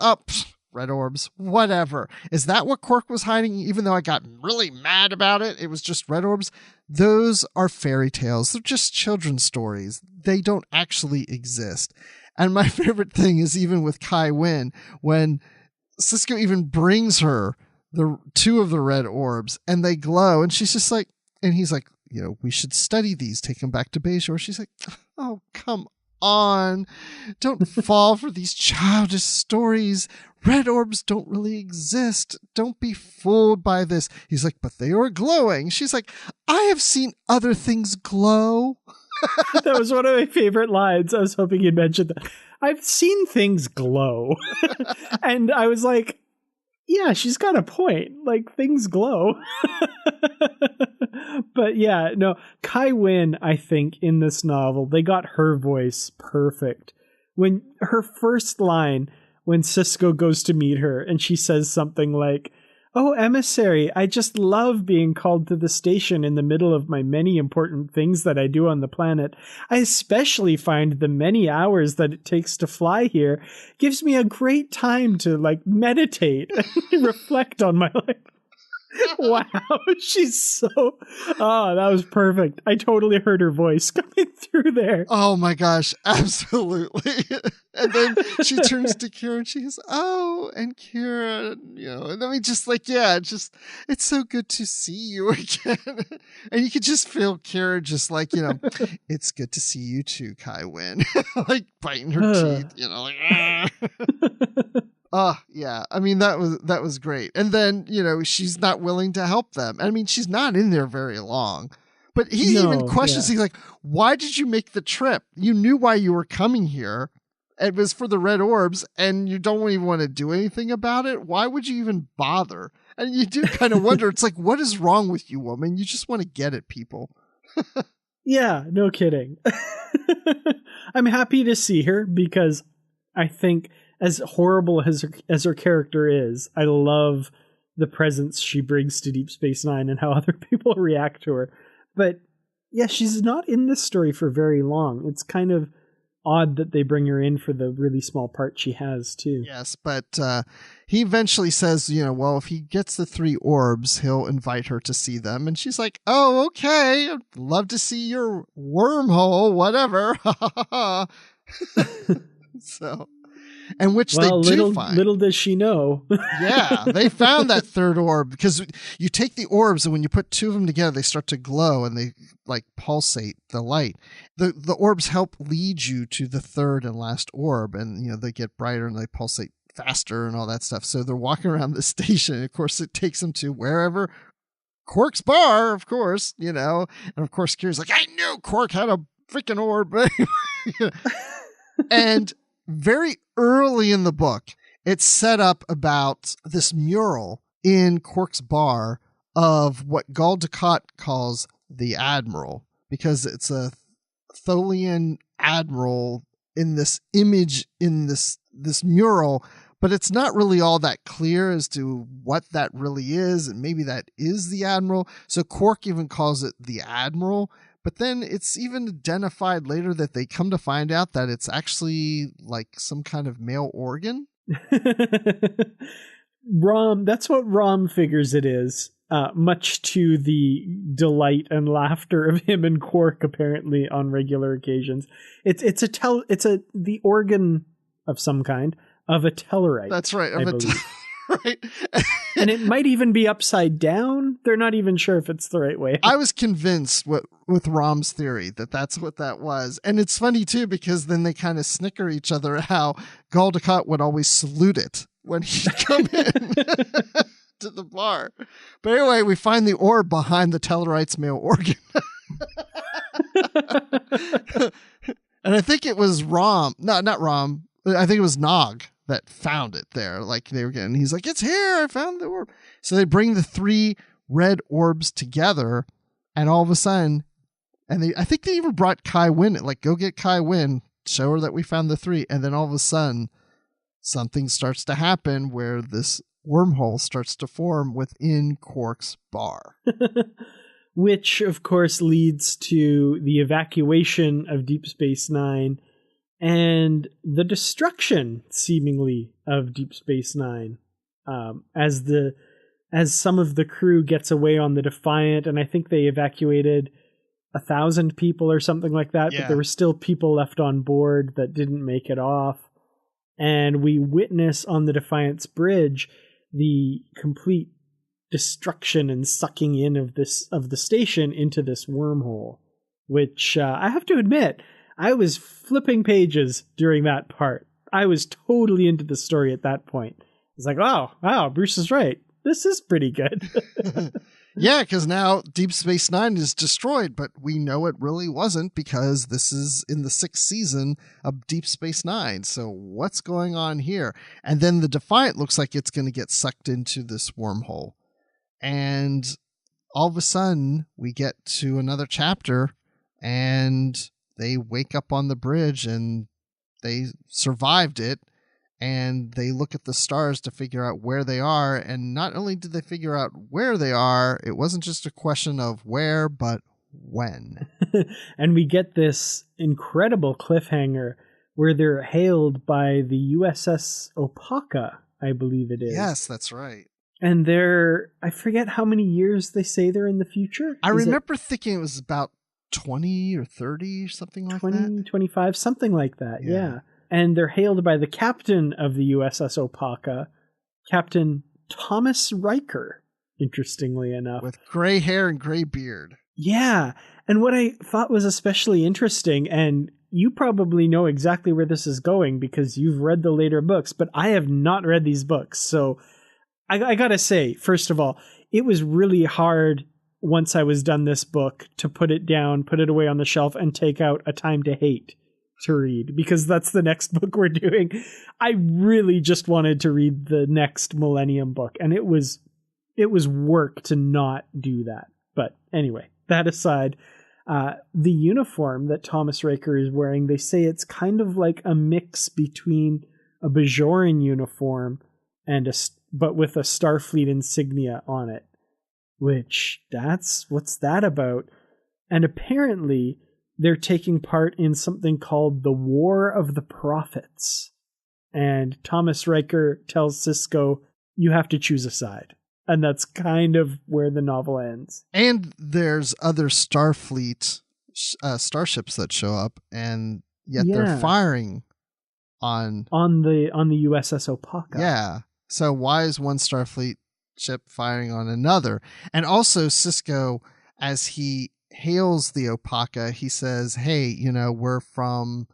red orbs, whatever. Is that what Quark was hiding? Even though I got really mad about it, it was just red orbs. Those are fairy tales. They're just children's stories. They don't actually exist. And my favorite thing is even with Kai Wynn, when Sisko even brings her the two of the red orbs and they glow, and she's just like, and he's like, we should study these, take them back to Bajor. She's like, oh, come on, don't fall for these childish stories. Red orbs don't really exist. Don't be fooled by this. He's like, but they are glowing. She's like, I have seen other things glow. That was one of my favorite lines. I was hoping you'd mention that. I've seen things glow. And I was like, yeah, she's got a point. Like, things glow. But yeah, no, Kai Wynn, I think, in this novel, they got her voice perfect. When her first line, when Sisko goes to meet her, and she says something like, oh, emissary, I just love being called to the station in the middle of my many important things that I do on the planet. I especially find the many hours that it takes to fly here gives me a great time to, meditate and reflect on my life. Wow, she's so... Oh, that was perfect. I totally heard her voice coming through there. Oh my gosh, absolutely. And then she turns to Kira and she goes, oh, and Kira, and I mean, just it's so good to see you again. And you could just feel Kira just it's good to see you too, Kai Wynn. Biting her teeth, Oh, yeah. I mean, that was great. And then, she's not willing to help them. I mean, she's not in there very long. But he even questions, he's like, why did you make the trip? You knew why you were coming here. It was for the red orbs, and you don't even want to do anything about it. Why would you even bother? And you do kind of wonder, it's like, what is wrong with you, woman? You just want to get at people. Yeah, no kidding. I'm happy to see her because I think, as horrible as her character is, I love the presence she brings to Deep Space Nine and how other people react to her. But yeah, she's not in this story for very long. It's kind of odd that they bring her in for the really small part she has too. Yes, but he eventually says, well, if he gets the 3 orbs, he'll invite her to see them. And she's like, oh, okay, I'd love to see your wormhole, whatever. So, and which they do find. Little does she know. Yeah, they found that 3rd orb, because you take the orbs and when you put 2 of them together, they start to glow and they like pulsate the light. The orbs help lead you to the 3rd and last orb, and they get brighter and they pulsate faster and all that stuff. So they're walking around the station, and of course it takes them to wherever Quark's bar, of course, and of course Kira's like, I knew Quark had a freaking orb. And very early in the book, it's set up about this mural in Quark's bar of what Gul Dukat calls the Admiral, because it's a Tholian admiral in this image in this mural, but it's not really all that clear as to what that really is, and maybe that is the Admiral. So Quark even calls it the Admiral. But then it's even identified later that they come to find out that it's actually like some kind of male organ. Rom, that's what Rom figures it is, much to the delight and laughter of him and Quark apparently on regular occasions. It's the organ of some kind of a Tellarite. That's right. Right. And it might even be upside down. They're not even sure if it's the right way. I was convinced with Rom's theory that that's what that was. And it's funny too, because then they kind of snicker each other at how Gul Dukat would always salute it when he'd come in to the bar. But anyway, we find the orb behind the Tellarite's male organ. And I think it was Rom. No, not Rom. I think it was Nog that found it there. Like they were getting, he's like, it's here, I found the orb. So they bring the 3 red orbs together, and all of a sudden, I think they even brought Kai Wynn, like, go get Kai Wynn, show her that we found the 3, and then all of a sudden something starts to happen where this wormhole starts to form within Quark's bar. Which of course leads to the evacuation of Deep Space Nine and the destruction, seemingly, of Deep Space Nine, as some of the crew gets away on the Defiant, and I think they evacuated 1,000 people or something like that, yeah. But there were still people left on board that didn't make it off, and we witness on the Defiant's bridge the complete destruction and sucking in of the station into this wormhole, which I have to admit, I was flipping pages during that part. I was totally into the story at that point. It's like, oh, wow, Bruce is right. This is pretty good. Yeah, because now Deep Space Nine is destroyed, but we know it really wasn't, because this is in the 6th season of Deep Space Nine. So what's going on here? And then the Defiant looks like it's going to get sucked into this wormhole. And all of a sudden, we get to another chapter, and they wake up on the bridge and they survived it, and they look at the stars to figure out where they are. And not only did they figure out where they are, it wasn't just a question of where, but when. And we get this incredible cliffhanger where they're hailed by the USS Opaka, I believe it is. Yes, that's right. And I forget how many years they say they're in the future. I remember thinking it was about 20 or 30 or something like 20, 25, something like that, Yeah. And they're hailed by the captain of the USS Opaka, Captain Thomas Riker, interestingly enough. With gray hair and gray beard. Yeah, and what I thought was especially interesting, and you probably know exactly where this is going because you've read the later books, but I have not read these books, so I gotta say, first of all, it was really hard once I was done this book to put it down, put it away on the shelf, and take out A Time to Hate to read, because that's the next book we're doing. I really just wanted to read the next Millennium book, and it was work to not do that. But anyway, that aside, the uniform that Thomas Riker is wearing, they say it's kind of like a mix between a Bajoran uniform and a but with a Starfleet insignia on it. Which, what's that about? And apparently they're taking part in something called the War of the Prophets. And Thomas Riker tells Sisko, you have to choose a side. And that's kind of where the novel ends. And there's other Starfleet starships that show up, and yet they're firing on the USS Opaka. Yeah. So why is one Starfleet ship firing on another? And also Sisko, as he hails the Opaka, he says, hey, we're from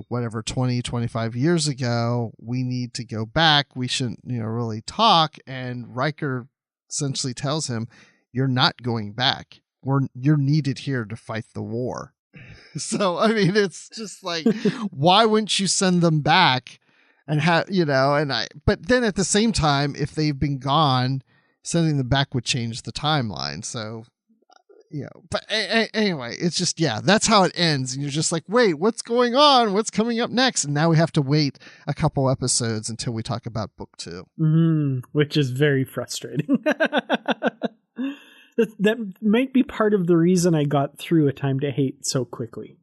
whatever 20, 25 years ago, we need to go back. We shouldn't, really talk. And Riker essentially tells him, you're not going back. You're needed here to fight the war. So, I mean, it's just like, why wouldn't you send them back and but then at the same time, if they've been gone, sending them back would change the timeline. So, but anyway, it's just, that's how it ends. And you're just like, wait, what's going on? What's coming up next? And now we have to wait a couple episodes until we talk about book 2. Which is very frustrating. That might be part of the reason I got through A Time to Hate so quickly.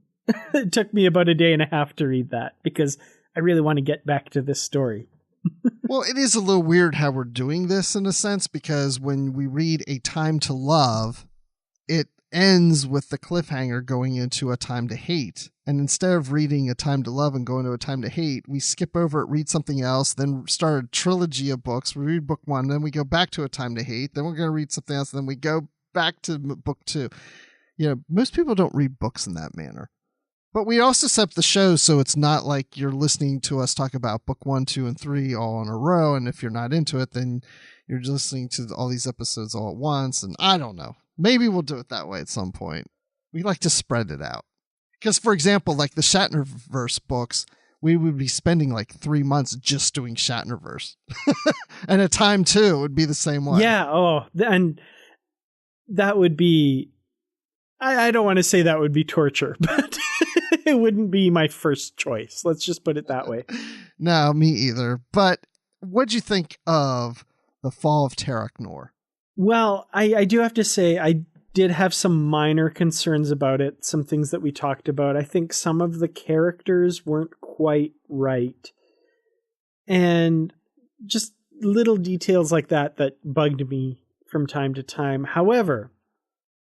It took me about a day and a half to read that because I really want to get back to this story. Well, it is a little weird how we're doing this in a sense, because when we read A Time to Love, it ends with the cliffhanger going into A Time to Hate. And instead of reading A Time to Love and going to A Time to Hate, we skip over it, read something else, then start a trilogy of books. We read book 1, then we go back to A Time to Hate, then we're going to read something else, then we go back to book 2. Most people don't read books in that manner. But we also set up the show so it's not like you're listening to us talk about book 1, 2, and 3 all in a row. And if you're not into it, then you're just listening to all these episodes all at once. And I don't know. Maybe we'll do it that way at some point. We like to spread it out. Because, for example, like the Shatnerverse books, we would be spending like 3 months just doing Shatnerverse. And A Time 2 would be the same way. Yeah. Oh, and that would be, I don't want to say that would be torture, but it wouldn't be my first choice. Let's just put it that way. No, me either. But what'd you think of The Fall of Terok Nor? Well, I do have to say, I did have some minor concerns about it, some things that we talked about. I think some of the characters weren't quite right. And just little details like that bugged me from time to time. However,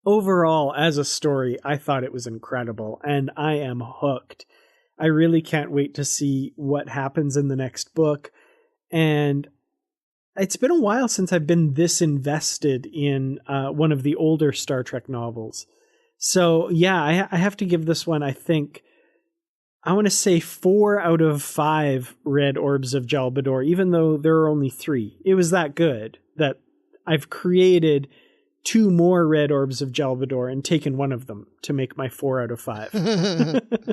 overall, as a story, I thought it was incredible, and I am hooked. I really can't wait to see what happens in the next book. And it's been a while since I've been this invested in one of the older Star Trek novels. So, yeah, I have to give this one, I think, I want to say 4 out of 5 red orbs of Jalbador, even though there are only 3. It was that good that I've created 2 more red orbs of Jalbador and taken one of them to make my 4 out of 5.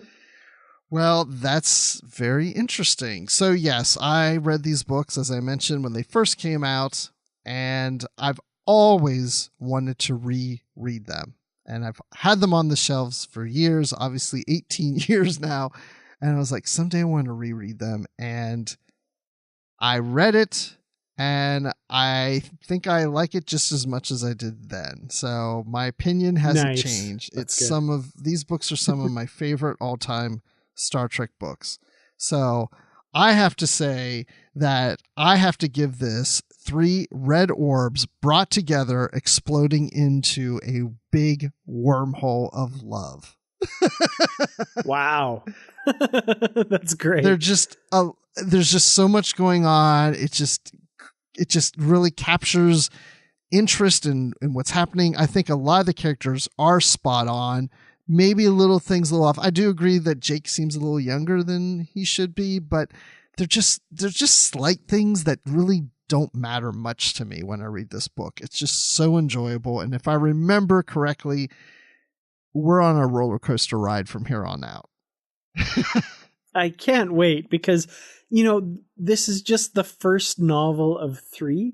Well, that's very interesting. So yes, I read these books, as I mentioned, when they first came out, and I've always wanted to reread them. And I've had them on the shelves for years, obviously 18 years now. And I was like, someday I want to reread them. And I read it, and I think I like it just as much as I did then. So my opinion hasn't changed. That's it's good. These books are some of my favorite all-time Star Trek books. So I have to say that I have to give this 3 red orbs brought together, exploding into a big wormhole of love. Wow. That's great. There's just so much going on. It just really captures interest in what's happening. I think a lot of the characters are spot on. Maybe a little off. I do agree that Jake seems a little younger than he should be, but they're just slight things that really don't matter much to me when I read this book. It's just so enjoyable. And if I remember correctly, we're on a roller coaster ride from here on out. I can't wait because, this is just the first novel of 3.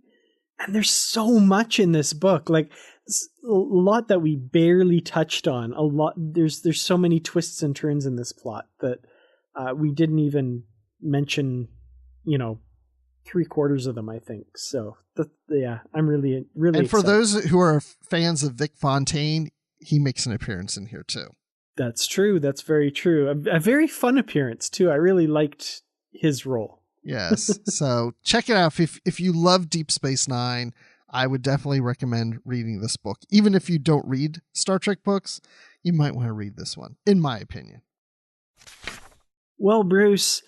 And there's so much in this book. Like, a lot that we barely touched on. There's so many twists and turns in this plot that we didn't even mention, 3/4 of them, I think. So I'm really And excited. for those who are fans of Vic Fontaine, he makes an appearance in here too. That's true. That's very true. A very fun appearance too. I really liked his role. Yes. So check it out. If you love Deep Space Nine, I would definitely recommend reading this book. Even if you don't read Star Trek books, you might want to read this one, in my opinion. Well, Bruce,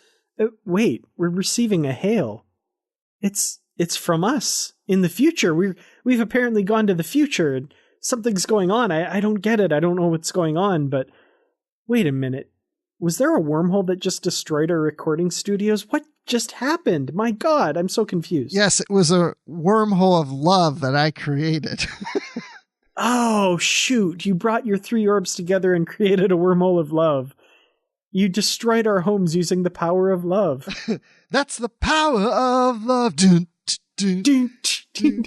wait, we're receiving a hail. It's from us in the future. We've apparently gone to the future and something's going on. I don't get it. I don't know what's going on, but wait a minute. Was there a wormhole that just destroyed our recording studios? What just happened? My God, I'm so confused. Yes, it was a wormhole of love that I created. Oh, shoot. You brought your 3 orbs together and created a wormhole of love. You destroyed our homes using the power of love. That's the power of love. Dun, dun, dun, dun.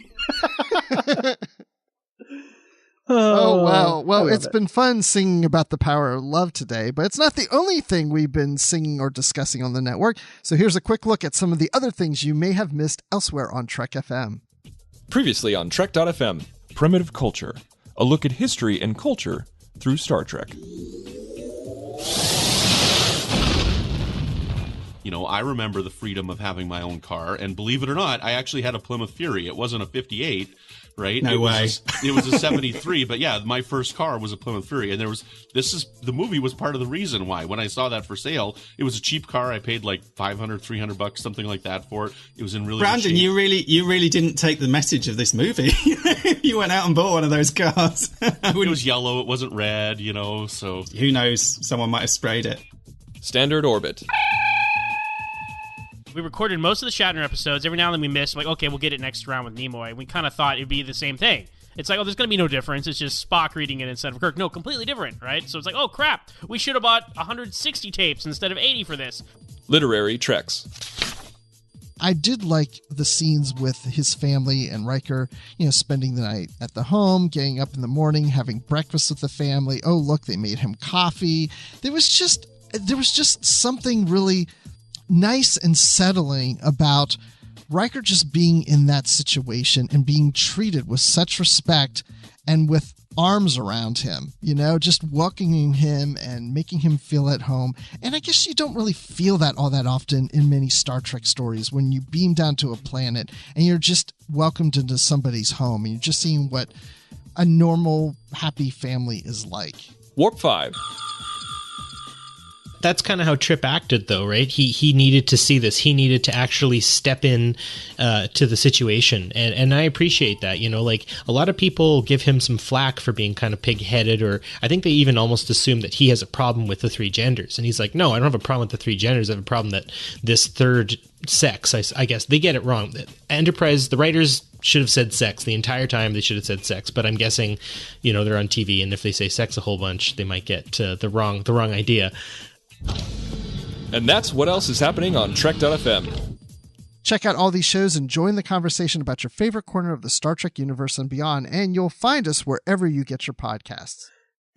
Oh, wow. Well, it's been fun singing about the power of love today, but it's not the only thing we've been singing or discussing on the network. So here's a quick look at some of the other things you may have missed elsewhere on Trek FM. Previously on Trek.fm, Primitive Culture, a look at history and culture through Star Trek. You know, I remember the freedom of having my own car, and believe it or not, I actually had a Plymouth Fury. It wasn't a 58, right? No way. It was a 73, but yeah, my first car was a Plymouth Fury, and the movie was part of the reason why. When I saw that for sale, it was a cheap car. I paid like $500, $300, something like that for it. It was in really good Brandon, shape. you really didn't take the message of this movie. You went out and bought one of those cars. It was yellow. It wasn't red, you know, so. Who knows? Someone might have sprayed it. Standard Orbit. We recorded most of the Shatner episodes. Every now and then we missed, like, okay, we'll get it next round with Nimoy. We kind of thought it'd be the same thing. It's like, oh, there's going to be no difference. It's just Spock reading it instead of Kirk. No, completely different, right? So it's like, oh, crap. We should have bought 160 tapes instead of 80 for this. Literary Treks. I did like the scenes with his family and Riker, spending the night at the home, getting up in the morning, having breakfast with the family. Oh, look, they made him coffee. There was just something really nice and settling about Riker just being in that situation and being treated with such respect and with arms around him, just welcoming him and making him feel at home. And I guess you don't really feel that all that often in many Star Trek stories when you beam down to a planet and you're just welcomed into somebody's home and you're just seeing what a normal, happy family is like. Warp 5. That's kind of how Trip acted, though, right? He needed to see this. He needed to actually step in to the situation, and I appreciate that. Like a lot of people give him some flack for being kind of pig-headed, or I think they even almost assume that he has a problem with the 3 genders, and he's like, no, I don't have a problem with the 3 genders. I have a problem that this third sex. I guess they get it wrong. Enterprise, the writers should have said sex the entire time. They should have said sex, but I'm guessing, they're on TV, and if they say sex a whole bunch, they might get the wrong idea. And that's what else is happening on Trek.fm. Check out all these shows and join the conversation about your favorite corner of the Star Trek universe and beyond, and you'll find us wherever you get your podcasts.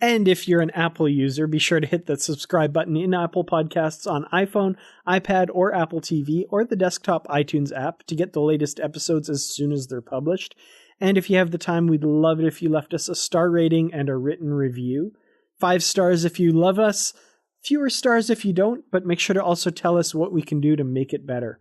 And if you're an Apple user, be sure to hit the subscribe button in Apple Podcasts on iPhone, iPad, or Apple TV, or the desktop iTunes app to get the latest episodes as soon as they're published. And if you have the time, we'd love it if you left us a star rating and a written review. 5 stars if you love us. Fewer stars if you don't, but make sure to also tell us what we can do to make it better.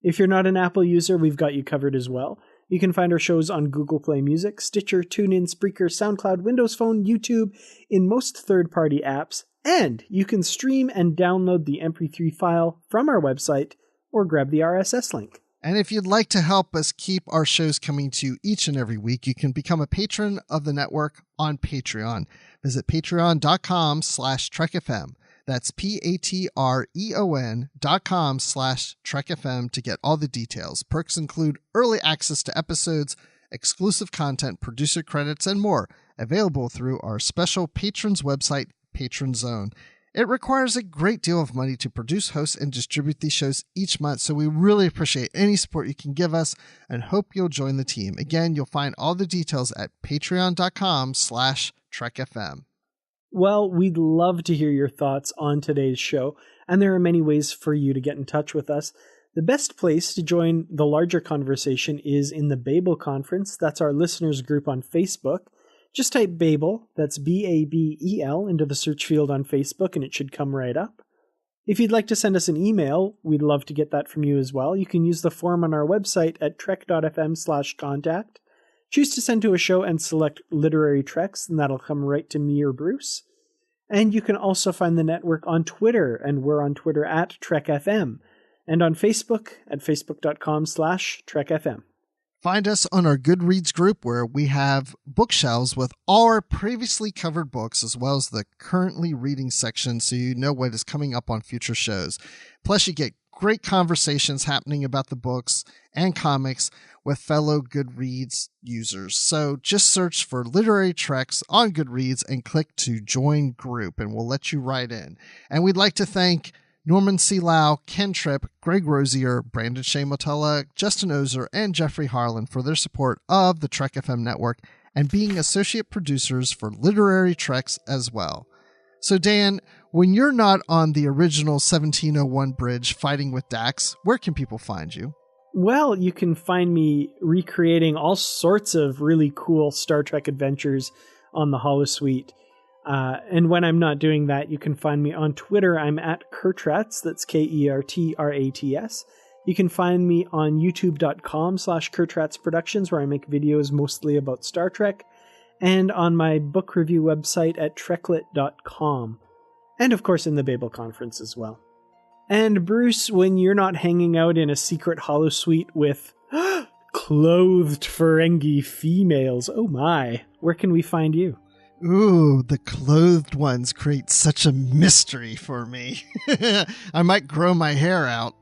If you're not an Apple user, we've got you covered as well. You can find our shows on Google Play Music, Stitcher, TuneIn, Spreaker, SoundCloud, Windows Phone, YouTube, in most third-party apps, and you can stream and download the MP3 file from our website or grab the RSS link. And if you'd like to help us keep our shows coming to you each and every week, you can become a patron of the network on Patreon. Visit patreon.com/TrekFM. That's patreon.com/TrekFM to get all the details. Perks include early access to episodes, exclusive content, producer credits, and more, available through our special patrons website, Patron Zone. It requires a great deal of money to produce, host, and distribute these shows each month, so we really appreciate any support you can give us and hope you'll join the team. Again, you'll find all the details at patreon.com/TrekFM. Well, we'd love to hear your thoughts on today's show, and there are many ways for you to get in touch with us. The best place to join the larger conversation is in the Babel Conference. That's our listeners group on Facebook. Just type Babel, that's Babel, into the search field on Facebook and it should come right up. If you'd like to send us an email, we'd love to get that from you as well. You can use the form on our website at trek.fm/contact. Choose to send to a show and select Literary Treks, and that'll come right to me or Bruce. And you can also find the network on Twitter, and we're on Twitter at TrekFM, and on Facebook at facebook.com/TrekFM. Find us on our Goodreads group where we have bookshelves with all our previously covered books as well as the currently reading section so you know what is coming up on future shows. Plus you get great conversations happening about the books and comics with fellow Goodreads users. So just search for Literary Treks on Goodreads and click to join group and we'll let you right in. And we'd like to thank Norman C. Lau, Ken Tripp, Greg Rosier, Brandon Shea Motella, Justin Ozer, and Jeffrey Harlan for their support of the Trek FM network and being associate producers for Literary Treks as well. So Dan, when you're not on the original 1701 bridge fighting with Dax, where can people find you? Well, you can find me recreating all sorts of really cool Star Trek adventures on the holosuite. And when I'm not doing that, you can find me on Twitter. I'm at Kertrats. That's Kertrats. You can find me on youtube.com/Kertrats Productions, where I make videos mostly about Star Trek, and on my book review website at treklit.com. And of course in the Babel Conference as well. And Bruce, when you're not hanging out in a secret holosuite with clothed Ferengi females, oh my, where can we find you? Ooh, the clothed ones create such a mystery for me. I might grow my hair out.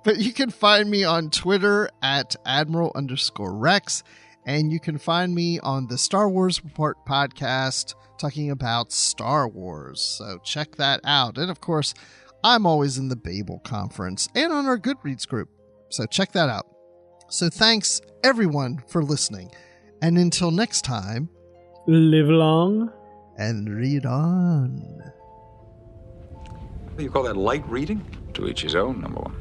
But you can find me on Twitter at Admiral_Rex, and you can find me on the Star Wars Report podcast talking about Star Wars. So check that out. And of course, I'm always in the Babel Conference and on our Goodreads group. So check that out. So thanks everyone for listening. And until next time, live long and read on. What do you call that, light reading? To each his own, number one.